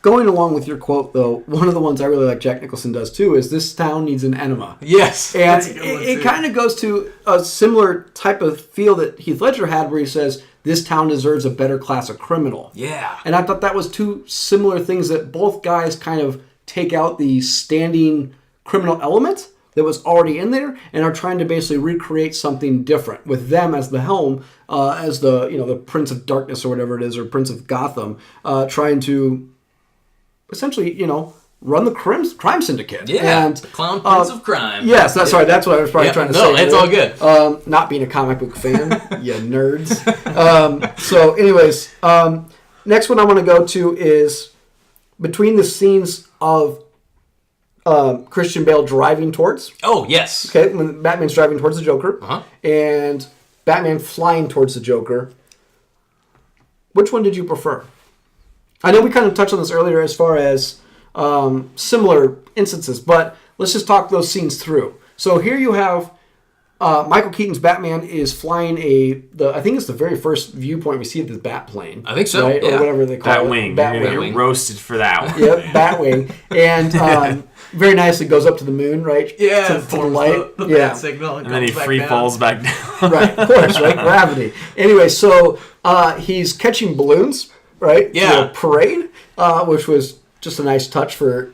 A: Going along with your quote, though, one of the ones I really like Jack Nicholson does, too, is this town needs an enema.
B: Yes.
A: And it kind of goes to a similar type of feel that Heath Ledger had where he says, this town deserves a better class of criminal.
B: Yeah.
A: And I thought that was two similar things that both guys kind of take out the standing criminal element that was already in there and are trying to basically recreate something different with them as the helm, as the Prince of Darkness or whatever it is, or Prince of Gotham, trying to essentially, run the crime syndicate.
B: Yeah,
A: and
B: the Clown Prince of Crime.
A: Yes, that's right. That's what I was probably trying to say.
B: No, it's all good.
A: Not being a comic book fan, you nerds. So, anyways, next one I want to go to is between the scenes of Christian Bale driving towards.
B: Oh, yes.
A: Okay, when Batman's driving towards the Joker, and Batman flying towards the Joker. Which one did you prefer? I know we kind of touched on this earlier as far as similar instances, but let's just talk those scenes through. So here you have Michael Keaton's Batman is flying I think it's the very first viewpoint we see of the bat plane.
B: I think so,
A: right?
B: yeah.
A: Or whatever they call
C: Batwing.
A: it.
C: You're going to get roasted for that one.
A: Yep, Batwing. And very nicely goes up to the moon, right?
B: Yeah,
A: to the light.
B: The bat signal.
C: And then he falls back down.
A: Right, of course, right? Gravity. Anyway, so he's catching balloons, right?
B: Yeah.
A: To a parade, which was just a nice touch for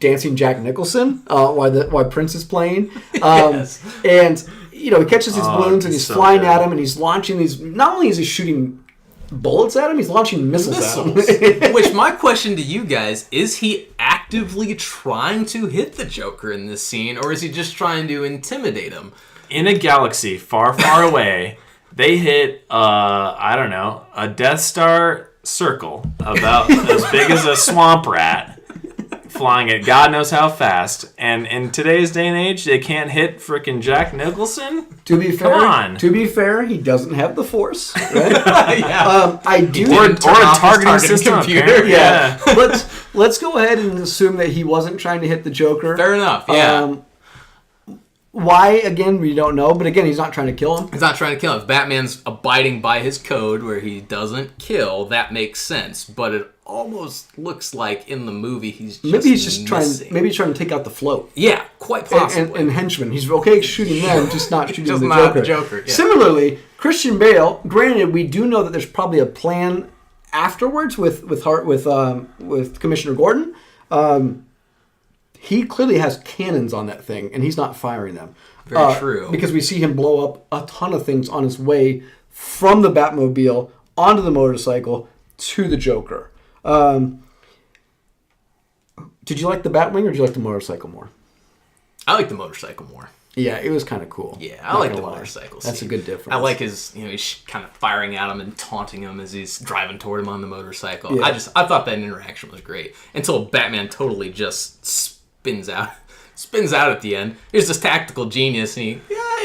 A: dancing Jack Nicholson while Prince is playing.
B: Yes.
A: And, he catches these balloons and he's
C: so
A: flying
C: good.
A: at him and he's launching these. Not only is he shooting bullets at him, he's launching missiles. At him.
B: Which, my question to you guys, is he actively trying to hit the Joker in this scene, or is he just trying to intimidate him?
C: In a galaxy far, far away, they hit, a Death Star circle about as big as a swamp rat, flying at God knows how fast. And in today's day and age, they can't hit frickin' Jack Nicholson?
A: To be fair,
C: Come on.
A: he doesn't have the Force. Right?
B: Yeah.
A: I do.
C: Or a targeting system
B: computer.
C: Yeah.
A: Let's go ahead and assume that he wasn't trying to hit the Joker.
B: Fair enough, yeah.
A: Why, again, we don't know. But again, he's not trying to kill him.
B: He's not trying to kill him. If Batman's abiding by his code where he doesn't kill, that makes sense. But it almost looks like in the movie he's just
A: trying to take out the float.
B: Yeah, quite possibly.
A: And henchmen. He's okay shooting them, just not shooting
B: Just
A: the
B: not
A: Joker.
B: the Joker, yeah.
A: Similarly, Christian Bale, granted, we do know that there's probably a plan afterwards with Commissioner Gordon. He clearly has cannons on that thing, and he's not firing them.
B: Very true.
A: Because we see him blow up a ton of things on his way from the Batmobile onto the motorcycle to the Joker. Did you like the Batwing or did you like the motorcycle more?
B: I like the motorcycle more.
A: Yeah, it was kind of cool.
B: Yeah, I like the motorcycle scene.
A: That's a good difference.
B: I like his, he's kind of firing at him and taunting him as he's driving toward him on the motorcycle.
A: Yeah.
B: I thought that interaction was great until Batman totally just spins out at the end. He's this tactical genius, and he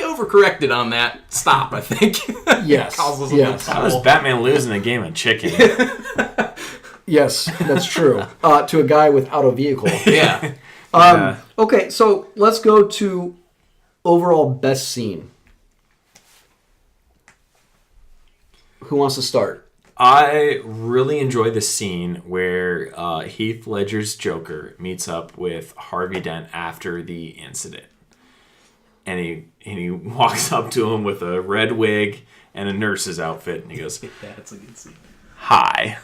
B: overcorrected on that stop, I think.
A: Yes.
B: Causes
A: Yes.
C: That was Batman losing a game of chicken.
A: Yes, that's true. To a guy without a vehicle.
B: Yeah.
C: Yeah.
A: Okay, so let's go to overall best scene. Who wants to start?
C: I really enjoy the scene where Heath Ledger's Joker meets up with Harvey Dent after the incident. And he walks up to him with a red wig and a nurse's outfit, and he goes,
B: That's a good scene.
C: "Hi."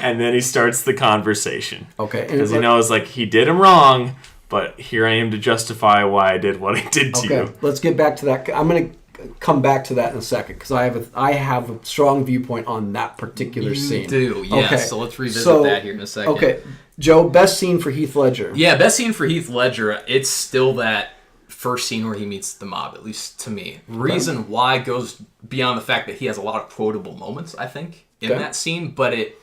C: And then he starts the conversation.
A: Okay.
C: Because he knows, like, he did him wrong, but here I am to justify why I did what I did to you.
A: Let's get back to that. I'm going to come back to that in a second because I have a strong viewpoint on that particular scene.
B: You do, yes.
A: Okay.
B: So let's revisit that here in a second.
A: Okay. Joe, best scene for Heath Ledger.
B: Yeah, best scene for Heath Ledger, it's still that first scene where he meets the mob, at least to me. Reason why goes beyond the fact that he has a lot of quotable moments, I think, in that scene, but it,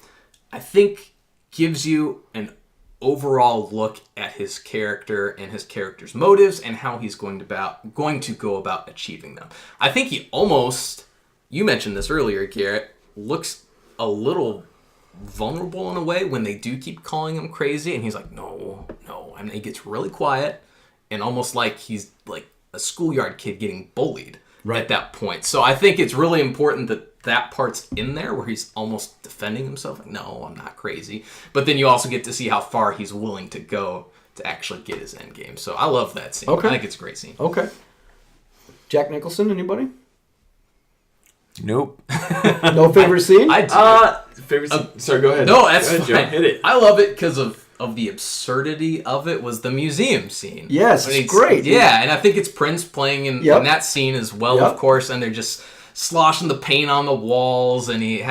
B: I think, gives you an overall look at his character and his character's motives and how he's going to go about achieving them. I think he almost, you mentioned this earlier, Garrett, looks a little vulnerable in a way when they do keep calling him crazy, and he's like, no, and he gets really quiet and almost like he's like a schoolyard kid getting bullied at that point. So I think it's really important that part's in there where he's almost defending himself. Like, no, I'm not crazy. But then you also get to see how far he's willing to go to actually get his end game. So I love that scene.
A: Okay.
B: I think it's a great scene.
A: Okay. Jack Nicholson, anybody?
C: Nope.
A: No favorite scene?
B: I do.
C: Favorite scene? Sorry, go ahead.
B: No, that's
C: go ahead,
B: fine.
C: Joe. Hit it.
B: I love it because of the absurdity of it was the museum scene.
A: Yes,
B: When
A: it's great.
B: Yeah, and I think it's Prince playing in that scene as well, of course, and they're just sloshing the paint on the walls, and he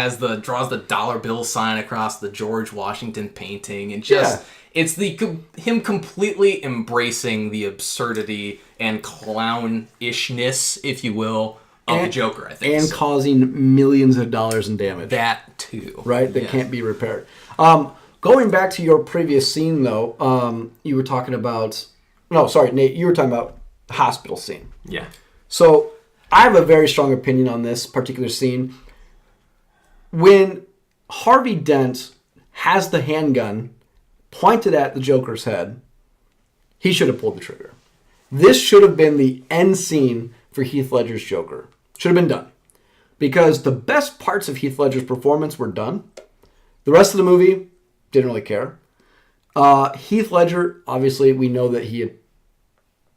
B: draws the dollar bill sign across the George Washington painting, and just it's him completely embracing the absurdity and clownishness, if you will, of the Joker, I think.
A: And causing millions of dollars in damage.
B: That too.
A: Right? That can't be repaired. Going back to your previous scene, though, you were talking about... No, sorry, Nate, you were talking about the hospital scene.
C: Yeah.
A: So, I have a very strong opinion on this particular scene. When Harvey Dent has the handgun pointed at the Joker's head, he should have pulled the trigger. This should have been the end scene for Heath Ledger's Joker. Should have been done. Because the best parts of Heath Ledger's performance were done. The rest of the movie... didn't really care. Heath Ledger, obviously, we know that he had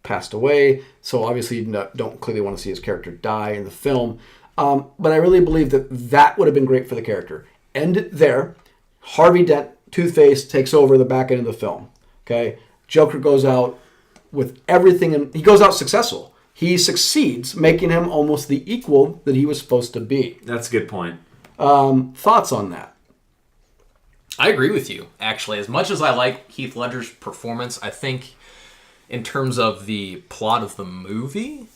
A: passed away, so obviously you don't clearly want to see his character die in the film. But I really believe that would have been great for the character. End it there. Harvey Dent, Two-Face, takes over the back end of the film. Okay, Joker goes out with everything, and he goes out successful. He succeeds, making him almost the equal that he was supposed to be.
C: That's a good point.
A: Thoughts on that?
B: I agree with you, actually. As much as I like Heath Ledger's performance, I think in terms of the plot of the movie,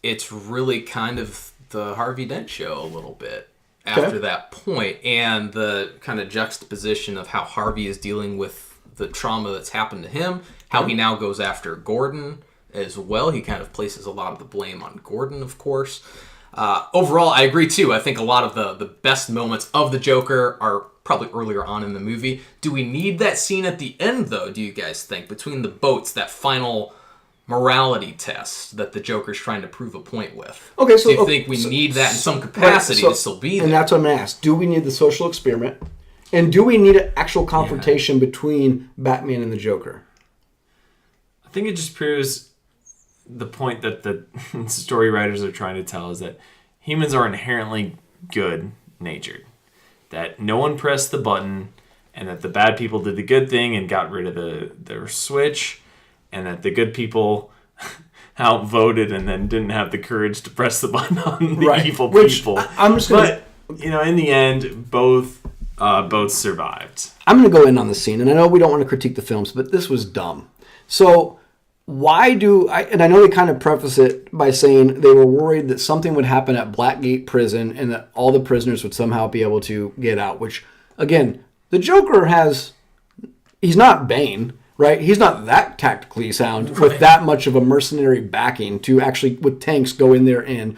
B: it's really kind of the Harvey Dent show a little bit after that point, and the kind of juxtaposition of how Harvey is dealing with the trauma that's happened to him, how he now goes after Gordon as well. He kind of places a lot of the blame on Gordon, of course. Overall, I agree too. I think a lot of the best moments of the Joker are probably earlier on in the movie. Do we need that scene at the end, though, do you guys think? Between the boats, that final morality test that the Joker's trying to prove a point with.
A: Okay, so...
B: do you think we need that in some capacity to still be there?
A: And that's what I'm going to ask. Do we need the social experiment? And do we need an actual confrontation between Batman and the Joker?
C: I think it just proves the point that the story writers are trying to tell is that humans are inherently good-natured. That no one pressed the button, and that the bad people did the good thing and got rid of their switch, and that the good people outvoted and then didn't have the courage to press the button on the evil people.
A: I'm just gonna,
C: but in the end, both survived.
A: I'm going to go in on the scene, and I know we don't want to critique the films, but this was dumb. So why and I know they kind of preface it by saying they were worried that something would happen at Blackgate Prison and that all the prisoners would somehow be able to get out, which, again, the Joker he's not Bane, right? He's not that tactically sound with that much of a mercenary backing to actually, with tanks, go in there and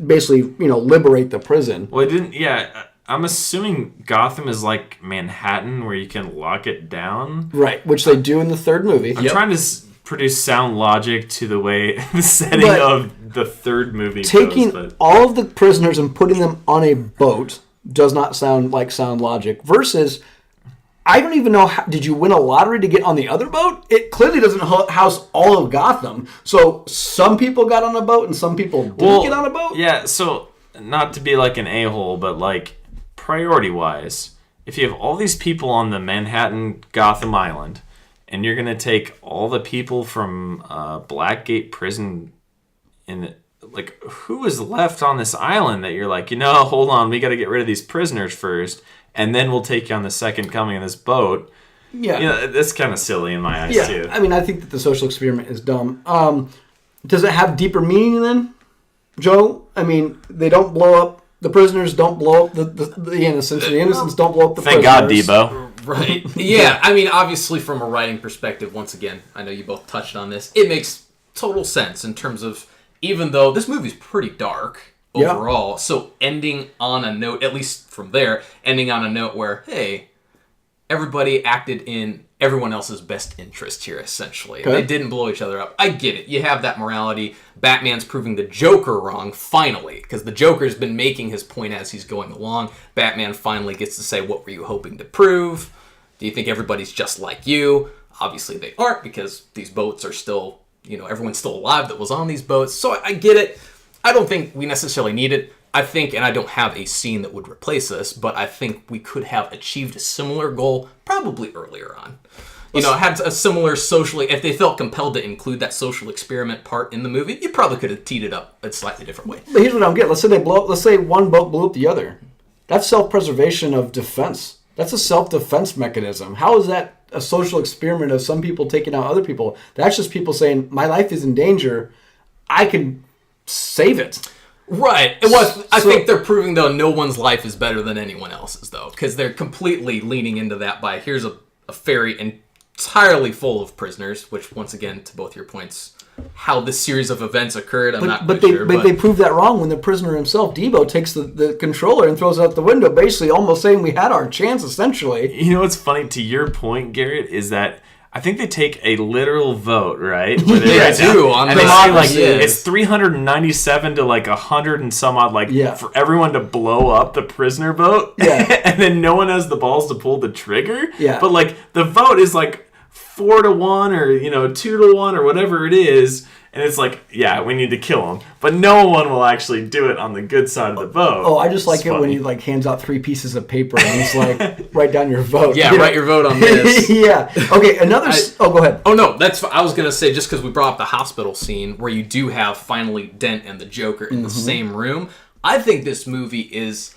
A: basically, liberate the prison.
C: Well, it didn't. Yeah, I'm assuming Gotham is like Manhattan, where you can lock it down.
A: Right, which they do in the third movie.
C: I'm trying to produce sound logic to the way the setting of the third movie
A: taking all of the prisoners and putting them on a boat does not sound like sound logic. Versus, I don't even know, did you win a lottery to get on the other boat? It clearly doesn't house all of Gotham. So some people got on a boat and some people didn't get on a boat?
C: Yeah, so not to be like an a-hole, but like priority-wise, if you have all these people on the Manhattan Gotham Island, and you're going to take all the people from Blackgate Prison, like, who is left on this island that you're like, hold on, we got to get rid of these prisoners first, and then we'll take you on the second coming of this boat. Yeah. That's kind of silly in my eyes, too.
A: I mean, I think that the social experiment is dumb. Does it have deeper meaning then, Joe? I mean, they don't blow up, the prisoners don't blow up the innocents, the innocents don't blow up the prisoners.
C: Thank God, Debo.
B: Right. Yeah, I mean, obviously from a writing perspective, once again, I know you both touched on this, it makes total sense in terms of, even though this movie's pretty dark overall, so ending on a note, at least from there, ending on a note where, hey, everybody acted in everyone else's best interest here, essentially. Okay. They didn't blow each other up. I get it. You have that morality. Batman's proving the Joker wrong, finally, because the Joker's been making his point as he's going along. Batman finally gets to say, what were you hoping to prove? Do you think everybody's just like you? Obviously they aren't, because these boats are still, everyone's still alive that was on these boats. So I get it. I don't think we necessarily need it. I think, and I don't have a scene that would replace this, but I think we could have achieved a similar goal probably earlier on. Had a similar socially, if they felt compelled to include that social experiment part in the movie, you probably could have teed it up a slightly different way.
A: But here's what I don't get. Let's say one boat blew up the other. That's self-preservation of defense. That's a self-defense mechanism. How is that a social experiment of some people taking out other people? That's just people saying, my life is in danger. I can save it.
B: Right. I think they're proving, though, no one's life is better than anyone else's, though, because they're completely leaning into that by, here's a ferry entirely full of prisoners, which, once again, to both your points, how this series of events occurred, I'm not quite sure.
A: But they proved that wrong when the prisoner himself, Debo, takes the controller and throws it out the window, basically almost saying we had our chance, essentially.
C: You know what's funny, to your point, Garrett, is that I think they take a literal vote, right? Where they
B: do.
C: And they say, it's 397 to 100 and some odd, for everyone to blow up the prisoner boat.
A: Yeah.
C: And then no one has the balls to pull the trigger.
A: Yeah.
C: But, the vote is, 4-1 or, 2-1 or whatever it is. And it's we need to kill him. But no one will actually do it on the good side of the vote.
A: Oh, I just like it when he hands out 3 pieces of paper and he's write down your vote.
B: Yeah, write your vote on this.
A: Yeah. Okay, go ahead.
B: Oh, no, I was going to say, just because we brought up the hospital scene where you do have finally Dent and the Joker in the same room, I think this movie is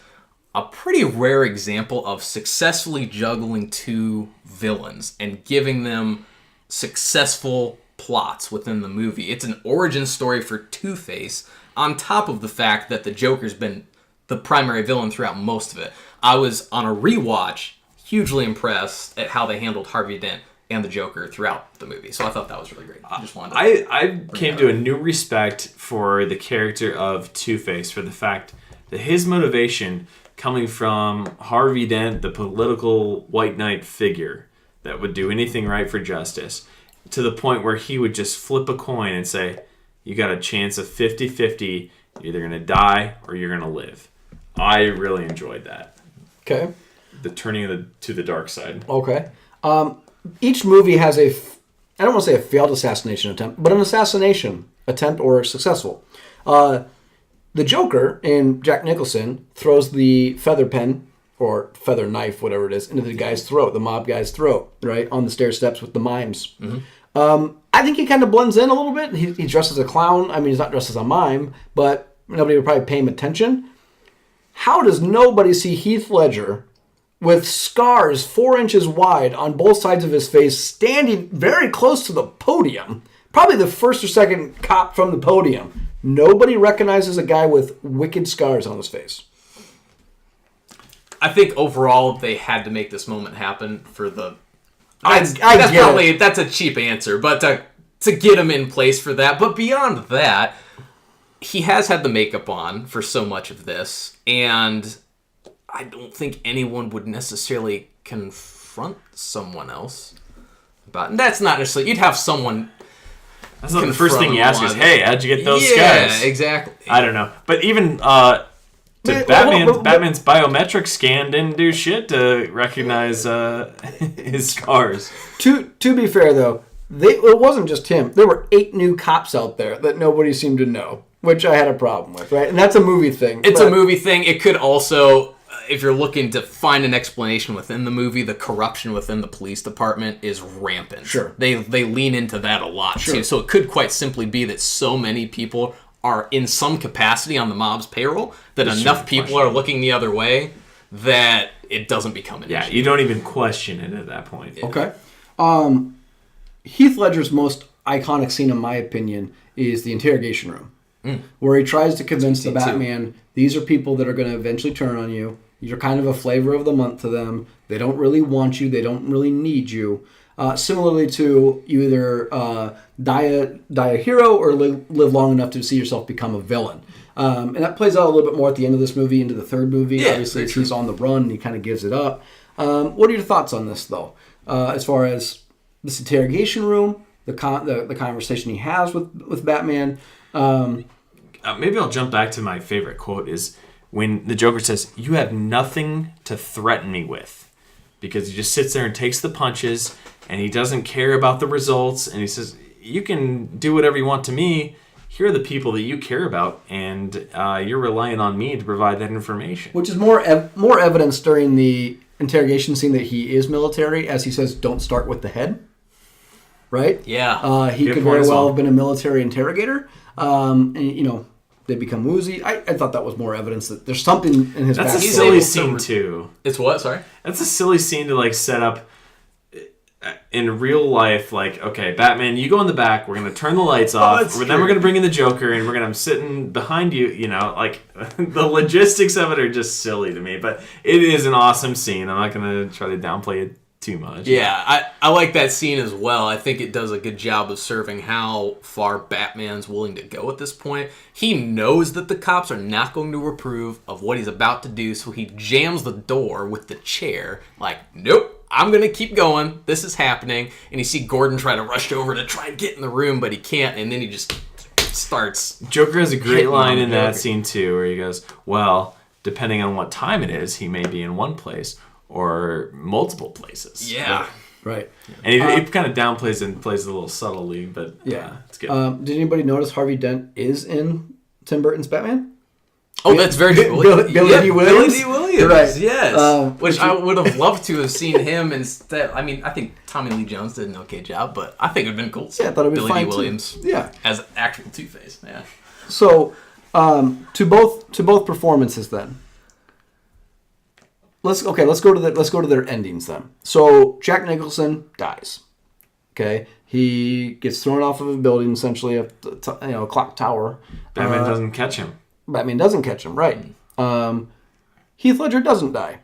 B: a pretty rare example of successfully juggling 2 villains and giving them successful plots within the movie. It's an origin story for Two-Face, on top of the fact that the Joker's been the primary villain throughout most of it. I was, on a rewatch, hugely impressed at how they handled Harvey Dent and the Joker throughout the movie. So I thought that was really great.
C: I came to a new respect for the character of Two-Face, for the fact that his motivation, coming from Harvey Dent, the political white knight figure that would do anything right for justice, to the point where he would just flip a coin and say, you got a chance of 50-50, you're either going to die or you're going to live. I really enjoyed that.
A: Okay.
C: The turning to the dark side.
A: Okay. Each movie has I don't want to say a failed assassination attempt, but an assassination attempt or successful. The Joker in Jack Nicholson throws the feather pen or feather knife, whatever it is, into the guy's throat, the mob guy's throat, right, on the stair steps with the mimes. Mm-hmm. I think he kind of blends in a little bit. He's dressed as a clown. I mean, he's not dressed as a mime, but nobody would probably pay him attention. How does nobody see Heath Ledger with scars 4 inches wide on both sides of his face, standing very close to the podium, probably the first or second cop from the podium? Nobody recognizes a guy with wicked scars on his face.
B: I think overall they had to make this moment happen for the That's a cheap answer, but to get him in place for that. But beyond that, he has had the makeup on for so much of this, and I don't think anyone would necessarily confront someone else about. And that's not necessarily. You'd have someone.
C: That's not the first thing you ask is, "Hey, how'd you get those scars?"
B: Yeah, exactly.
C: I don't know, but even Batman's biometric scan didn't do shit to recognize his scars.
A: To be fair, though, it wasn't just him. There were 8 new cops out there that nobody seemed to know, which I had a problem with, right? And that's a movie thing.
B: It's a movie thing. It could also, if you're looking to find an explanation within the movie, the corruption within the police department is rampant.
A: Sure.
B: They lean into that a lot, too. So it could quite simply be that so many people are in some capacity on the mob's payroll that enough people are looking the other way that it doesn't become an issue.
C: You don't even question it at that point.
A: Okay. Heath Ledger's most iconic scene, in my opinion, is the interrogation room, where he tries to convince the Batman, these are people that are going to eventually turn on you. You're kind of a flavor of the month to them. They don't really want you. They don't really need you. Similarly to you either die a hero or live long enough to see yourself become a villain. And that plays out a little bit more at the end of this movie, into the third movie.
B: Yeah,
A: obviously, he's on the run and he kind of gives it up. What are your thoughts on this, though, as far as this interrogation room, the conversation he has with Batman?
C: Maybe I'll jump back to my favorite quote is when the Joker says, "You have nothing to threaten me with," because he just sits there and takes the punches and he doesn't care about the results, and he says, "You can do whatever you want to me. Here are the people that you care about, and you're relying on me to provide that information."
A: Which is more evidence during the interrogation scene that he is military, as he says, "Don't start with the head." Right?
B: Yeah.
A: He could very well have been a military interrogator. And, they become woozy. I thought that was more evidence that there's something in his backstory.
C: That's a silly scene, too.
B: It's what? Sorry?
C: That's a silly scene to, set up in real life. Okay, Batman, you go in the back. We're going to turn the lights off. Then we're going to bring in the Joker, and I'm sitting behind you. The logistics of it are just silly to me. But it is an awesome scene. I'm not going to try to downplay it too much.
B: Yeah, I like that scene as well. I think it does a good job of serving how far Batman's willing to go at this point. He knows that the cops are not going to approve of what he's about to do, so he jams the door with the chair. Nope, I'm going to keep going. This is happening. And you see Gordon try to rush over to try and get in the room, but he can't, and then he just starts.
C: Joker has a great line in that scene, too, where he goes, well, depending on what time it is, he may be in one place or multiple places.
B: Yeah.
A: Right.
C: And it kind of downplays and plays a little subtly, but it's good.
A: Did anybody notice Harvey Dent is in Tim Burton's Batman?
B: Oh, that's very true.
A: Billy D. Williams?
B: Billy D. Williams,
A: right.
B: Yes. Which I would have loved to have seen him instead. I mean, I think Tommy Lee Jones did an okay job, but I think it would have been cool to see
A: I thought it would be
B: Billy
A: fine
B: D. Williams as actual Two-Face. Yeah.
A: So, to both performances then. Let's go to their endings then. So Jack Nicholson dies. Okay, he gets thrown off of a building, essentially a clock tower.
C: Batman doesn't catch him.
A: Batman doesn't catch him, right? Heath Ledger doesn't die.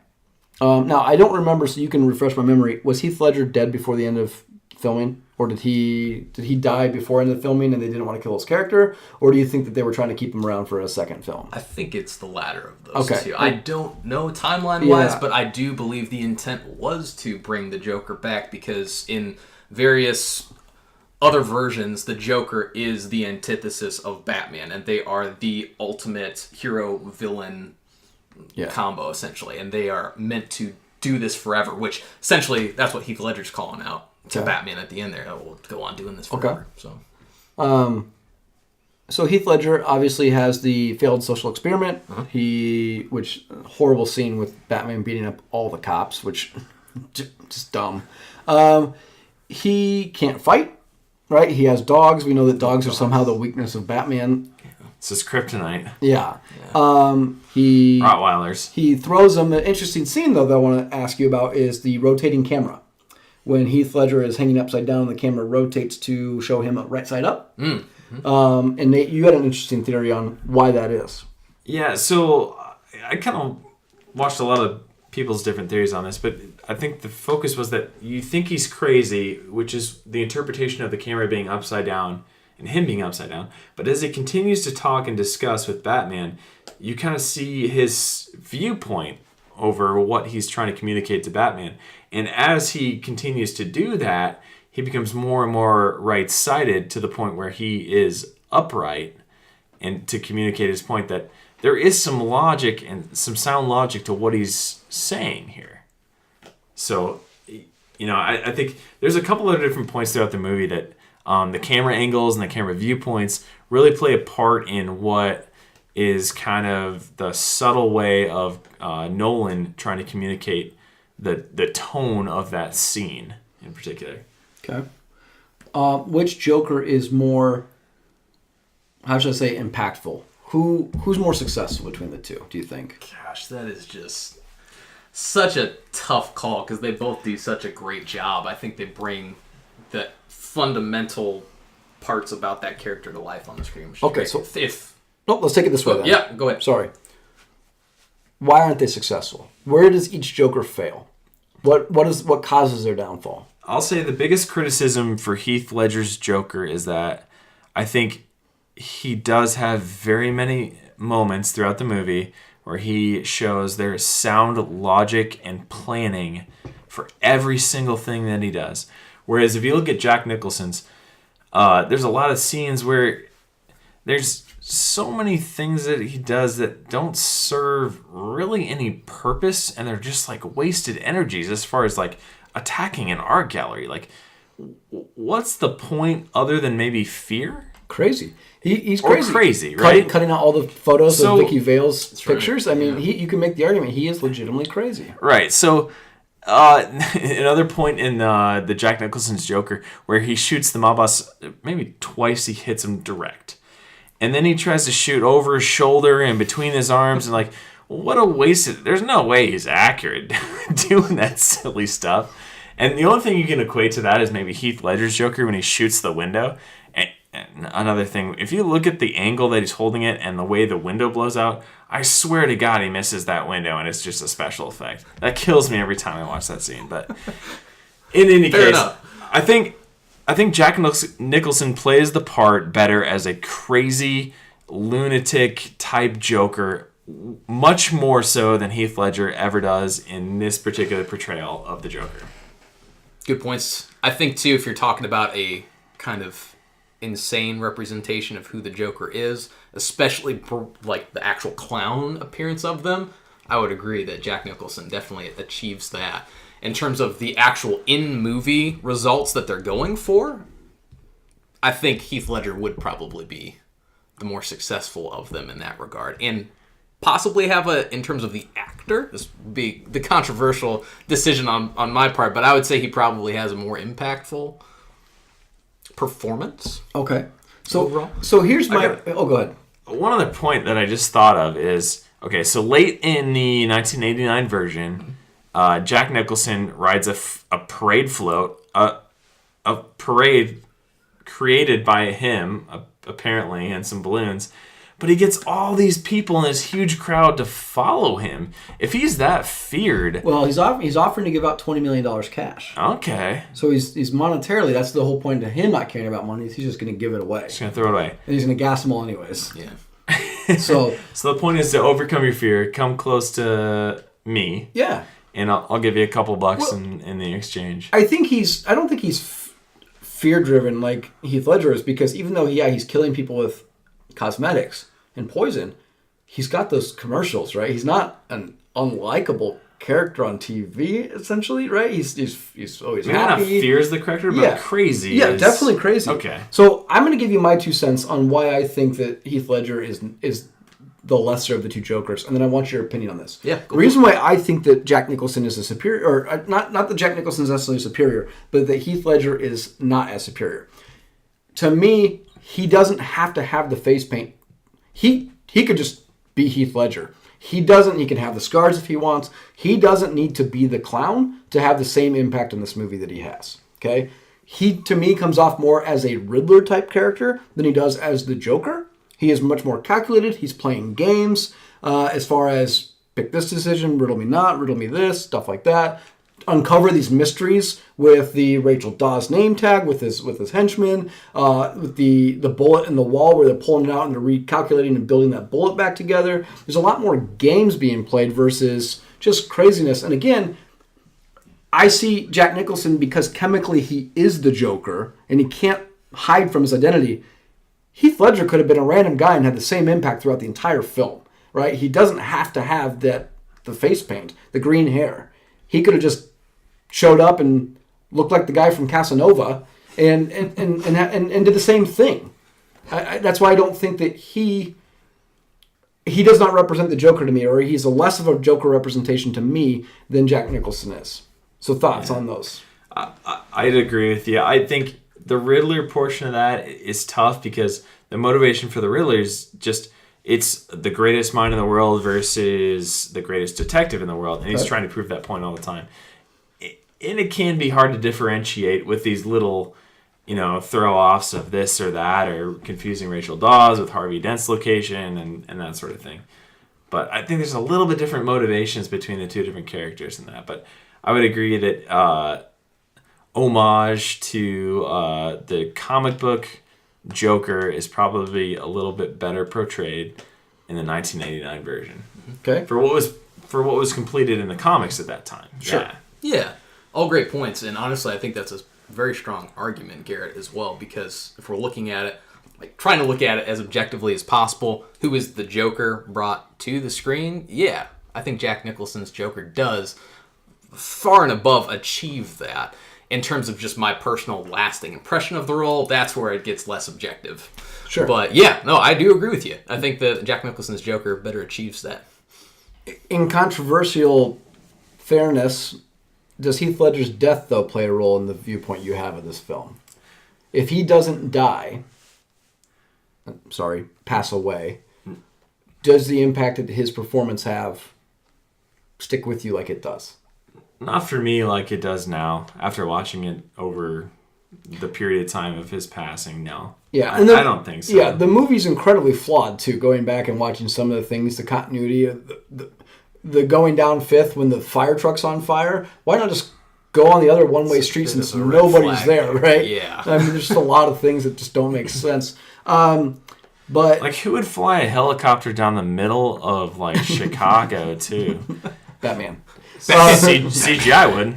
A: Now I don't remember, so you can refresh my memory. Was Heath Ledger dead before the end of filming, or did he die before end of filming and they didn't want to kill his character, or do you think that they were trying to keep him around for a second film?
B: I think it's the latter of those two.
A: Okay.
B: I don't know timeline-wise, but I do believe the intent was to bring the Joker back because in various other versions, the Joker is the antithesis of Batman, and they are the ultimate hero-villain combo, essentially, and they are meant to do this forever, which essentially that's what Heath Ledger's calling out to Batman at the end there. We'll go on doing this forever.
A: Okay. So Heath Ledger obviously has the failed social experiment. Which horrible scene with Batman beating up all the cops, which just dumb. He can't fight, right? He has dogs. We know that dogs are somehow the weakness of Batman.
C: It's his kryptonite.
A: Yeah. Rottweilers. He throws them. An interesting scene, though, that I want to ask you about is the rotating camera. When Heath Ledger is hanging upside down, the camera rotates to show him right side up. And Nate, you had an interesting theory on why that is.
C: Yeah, so I kind of watched a lot of people's different theories on this, but I think the focus was that you think he's crazy, which is the interpretation of the camera being upside down and him being upside down. But as he continues to talk and discuss with Batman, you kind of see his viewpoint over what he's trying to communicate to Batman. And as he continues to do that, he becomes more and more right-sided to the point where he is upright, and to communicate his point that there is some logic and some sound logic to what he's saying here. So, I think there's a couple of different points throughout the movie that the camera angles and the camera viewpoints really play a part in what is kind of the subtle way of Nolan trying to communicate the tone of that scene in particular.
A: Okay. Which Joker is more, how should I say, impactful? Who's more successful between the two, do you think?
B: Gosh, that is just such a tough call because they both do such a great job. I think they bring the fundamental parts about that character to life on the screen.
A: Okay, so let's take it this way then.
B: Yeah, go ahead.
A: Sorry. Why aren't they successful? Where does each Joker fail? What causes their downfall?
C: I'll say the biggest criticism for Heath Ledger's Joker is that I think he does have very many moments throughout the movie where he shows there is sound logic and planning for every single thing that he does. Whereas if you look at Jack Nicholson's, there's a lot of scenes where there's so many things that he does that don't serve really any purpose, and they're just like wasted energies as far as like attacking an art gallery. Like, what's the point other than maybe fear?
A: Crazy. He's crazy.
C: Or crazy, right?
A: Cutting out all the photos of Vicky Vale's
B: right.
A: pictures. I mean, you can make the argument he is legitimately crazy.
C: Right. So, another point in the Jack Nicholson's Joker where he shoots the mob boss, maybe twice he hits him direct. And then he tries to shoot over his shoulder and between his arms, and like, what a waste. There's no way he's accurate doing that silly stuff. And the only thing you can equate to that is maybe Heath Ledger's Joker when he shoots the window. And another thing, if you look at the angle that he's holding it and the way the window blows out, I swear to God he misses that window, and it's just a special effect. That kills me every time I watch that scene. But in any
B: Fair
C: case,
B: enough.
C: I think Jack Nicholson plays the part better as a crazy, lunatic type Joker, much more so than Heath Ledger ever does in this particular portrayal of the Joker.
B: Good points. I think, too, if you're talking about a kind of insane representation of who the Joker is, especially like the actual clown appearance of them, I would agree that Jack Nicholson definitely achieves that. In terms of the actual in-movie results that they're going for, I think Heath Ledger would probably be the more successful of them in that regard. And possibly have in terms of the actor, this would be the controversial decision on my part, but I would say he probably has a more impactful performance.
A: Okay.
B: Overall?
A: So here's my... go ahead.
C: One other point that I just thought of is, okay, so late in the 1989 version, Jack Nicholson rides a parade float, a parade created by him, apparently, and some balloons. But he gets all these people in this huge crowd to follow him. If he's that feared...
A: Well, he's offering to give out $20 million cash.
C: Okay.
A: So he's monetarily, that's the whole point of him not caring about money. He's just going to give it away.
C: Just going to throw it away.
A: And he's going to gas them all anyways.
B: Yeah.
A: So
C: the point is to overcome your fear, come close to me.
A: Yeah.
C: And I'll give you a couple bucks in the exchange.
A: I don't think he's fear-driven like Heath Ledger is, because even though, he's killing people with cosmetics and poison, he's got those commercials, right? He's not an unlikable character on TV, essentially, right? He's always
C: Maybe
A: happy.
C: not fears the character, but crazy.
A: Yeah, definitely crazy.
C: Okay.
A: So I'm going to give you my 2 cents on why I think that Heath Ledger is the lesser of the two Jokers, and then I want your opinion on this.
B: Yeah.
A: The reason why I think that Jack Nicholson is a superior, or not that Jack Nicholson is necessarily superior, but that Heath Ledger is not as superior. To me, he doesn't have to have the face paint. He could just be Heath Ledger. He can have the scars if he wants. He doesn't need to be the clown to have the same impact in this movie that he has. Okay? He, to me, comes off more as a Riddler type character than he does as the Joker. He is much more calculated. He's playing games as far as pick this decision, riddle me not, riddle me this, stuff like that. Uncover these mysteries with the Rachel Dawes name tag, with his henchmen, with the bullet in the wall where they're pulling it out and they're recalculating and building that bullet back together. There's a lot more games being played versus just craziness. And again, I see Jack Nicholson because chemically he is the Joker and he can't hide from his identity. Heath Ledger could have been a random guy and had the same impact throughout the entire film, right? He doesn't have to have the face paint, the green hair. He could have just showed up and looked like the guy from Casanova and did the same thing. That's why I don't think that he does not represent the Joker to me, or he's a less of a Joker representation to me than Jack Nicholson is. So thoughts on those?
C: I'd agree with you. I think the Riddler portion of that is tough because the motivation for the Riddler is just, it's the greatest mind in the world versus the greatest detective in the world. And he's trying to prove that point all the time. And it can be hard to differentiate with these little, throw-offs of this or that, or confusing Rachel Dawes with Harvey Dent's location and that sort of thing. But I think there's a little bit different motivations between the two different characters in that. But I would agree that homage to the comic book Joker is probably a little bit better portrayed in the 1989 version.
A: Okay.
C: For what was completed in the comics at that time.
A: Sure.
B: Yeah. All great points, and honestly, I think that's a very strong argument, Garrett, as well, because if we're looking at it, like trying to look at it as objectively as possible, who is the Joker brought to the screen? Yeah, I think Jack Nicholson's Joker does far and above achieve that. In terms of just my personal lasting impression of the role, that's where it gets less objective.
A: Sure.
B: But yeah, no, I do agree with you. I think that Jack Nicholson's Joker better achieves that.
A: In controversial fairness, does Heath Ledger's death, though, play a role in the viewpoint you have of this film? If he doesn't die, pass away, does the impact that his performance have stick with you like it does?
C: Not for me like it does now. After watching it over the period of time of his passing, no.
A: Yeah,
C: I don't think so.
A: Yeah, the movie's incredibly flawed, too, going back and watching some of the things, the continuity of the going down Fifth when the fire truck's on fire. Why not just go on the other one-way street since nobody's there, right?
B: Yeah.
A: I mean, there's just a lot of things that just don't make sense. But
C: like, who would fly a helicopter down the middle of like Chicago too?
A: Batman.
C: CGI would.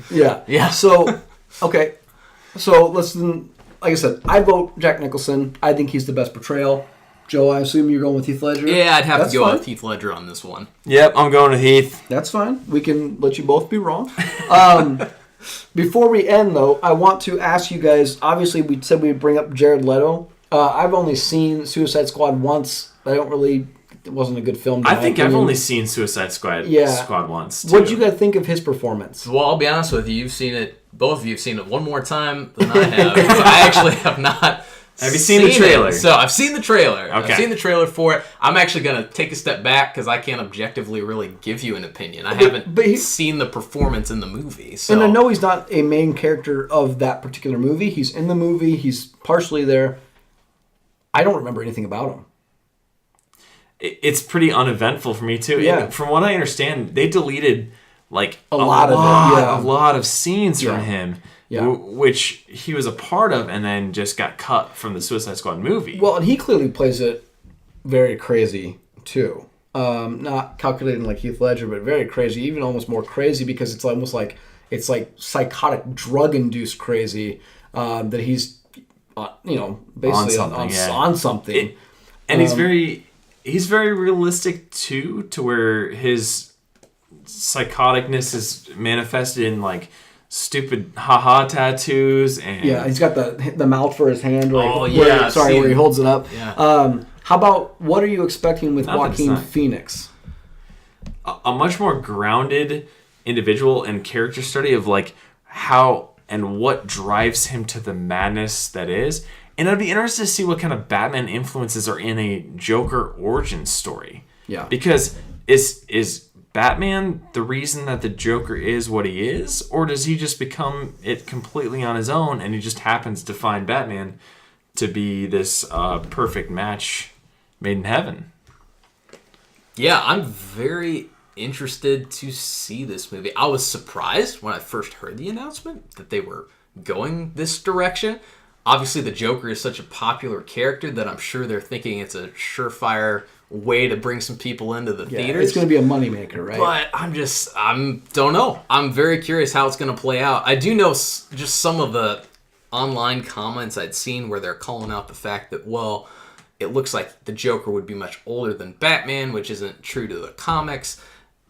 A: Yeah. So, okay. So like I said, I vote Jack Nicholson. I think he's the best portrayal. Joe, I assume you're going with Heath Ledger?
B: Yeah, I'd have
A: That's
B: to go
A: fine.
B: with Heath Ledger on this one.
C: Yep, I'm going with Heath.
A: That's fine. We can let you both be wrong. Before we end, though, I want to ask you guys, obviously we said we'd bring up Jared Leto. I've only seen Suicide Squad once. It wasn't a good film.
C: I think I've only seen Suicide Squad once, too.
A: What did you guys think of his performance?
B: Well, I'll be honest with you. Both of you have seen it one more time than I have. I actually have not.
C: Have you seen the trailer?
B: So I've seen the trailer.
C: Okay.
B: I've seen the trailer for it. I'm actually going to take a step back because I can't objectively really give you an opinion. I haven't seen the performance in the movie. So.
A: And I know he's not a main character of that particular movie. He's in the movie. He's partially there. I don't remember anything about him.
C: It's pretty uneventful for me, too.
A: Yeah.
C: And from what I understand, they deleted like
A: a lot
C: of scenes from him.
A: Yeah.
C: Which he was a part of and then just got cut from the Suicide Squad movie.
A: Well, and he clearly plays it very crazy, too. Not calculating like Heath Ledger, but very crazy. Even almost more crazy because it's almost like psychotic, drug-induced crazy that he's, basically on something.
C: And he's very realistic, too, to where his psychoticness is manifested in, like, stupid haha tattoos and
A: he's got the mouth for his hand where he holds it up. How about what are you expecting with Joaquin Phoenix?
C: A much more grounded individual and character study of like how and what drives him to the madness that is, and I'd be interested to see what kind of Batman influences are in a Joker origin story. Because is Batman the reason that the Joker is what he is, or does he just become it completely on his own and he just happens to find Batman to be this perfect match made in heaven?
B: Yeah, I'm very interested to see this movie. I was surprised when I first heard the announcement that they were going this direction. Obviously, the Joker is such a popular character that I'm sure they're thinking it's a surefire way to bring some people into the theaters.
A: It's going to be a moneymaker, right?
B: But I don't know. I'm very curious how it's going to play out. I do know just some of the online comments I'd seen where they're calling out the fact that, well, it looks like the Joker would be much older than Batman, which isn't true to the comics.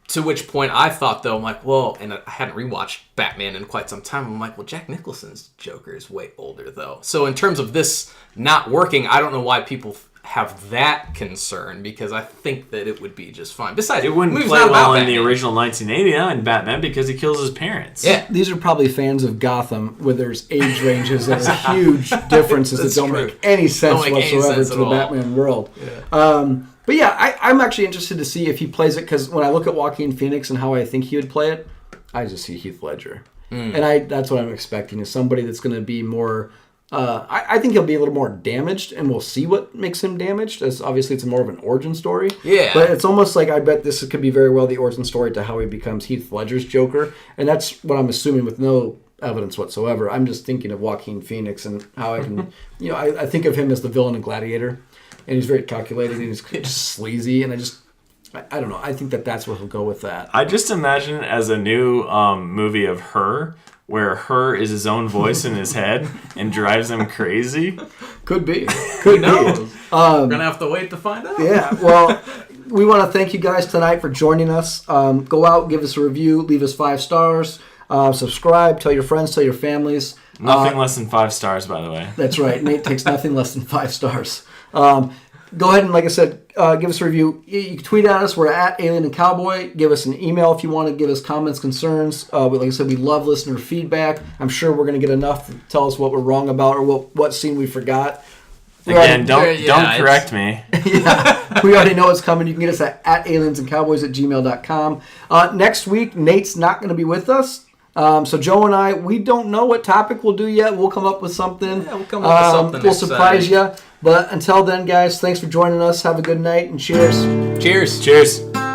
B: To which point I thought, though, I'm like, well, and I hadn't rewatched Batman in quite some time. I'm like, well, Jack Nicholson's Joker is way older, though. So in terms of this not working, I don't know why people have that concern, because I think that it would be just fine. Besides,
C: it wouldn't play well in the original 1989 Batman because he kills his parents.
A: Yeah, these are probably fans of Gotham where there's age ranges that are huge differences that don't make any sense whatsoever to the Batman world. Yeah. But yeah, I'm actually interested to see if he plays it, because when I look at Joaquin Phoenix and how I think he would play it, I just see Heath Ledger. And that's what I'm expecting, is somebody that's going to be more... I think he'll be a little more damaged, and we'll see what makes him damaged, as obviously it's more of an origin story.
B: Yeah.
A: But it's almost like I bet this could be very well the origin story to how he becomes Heath Ledger's Joker, and that's what I'm assuming with no evidence whatsoever. I'm just thinking of Joaquin Phoenix and how I can... I think of him as the villain in Gladiator, and he's very calculated, and he's just sleazy, and I don't know. I think that's what he'll go with that.
C: I just imagine it as a new movie of Her, where Her is his own voice in his head and drives him crazy.
A: Could be.
B: Who knows? We're going to have to wait to find out.
A: Yeah, well, we want to thank you guys tonight for joining us. Go out, give us a review, leave us 5 stars, subscribe, tell your friends, tell your families.
C: Nothing less than 5 stars, by the way.
A: That's right. Nate takes nothing less than 5 stars. Go ahead and, like I said, give us a review. You can tweet at us. We're at Alien and Cowboy. Give us an email if you want to give us comments, concerns. Like I said, we love listener feedback. I'm sure we're going to get enough to tell us what we're wrong about or what scene we forgot.
C: Again, don't correct me.
A: Yeah, we already know it's coming. You can get us at aliensandcowboys@gmail.com. Next week, Nate's not going to be with us. So Joe and I, we don't know what topic we'll do yet. We'll come up with something.
B: Yeah, we'll come up with something.
A: We'll surprise you. But until then, guys, thanks for joining us. Have a good night and cheers.
B: Cheers.
C: Cheers.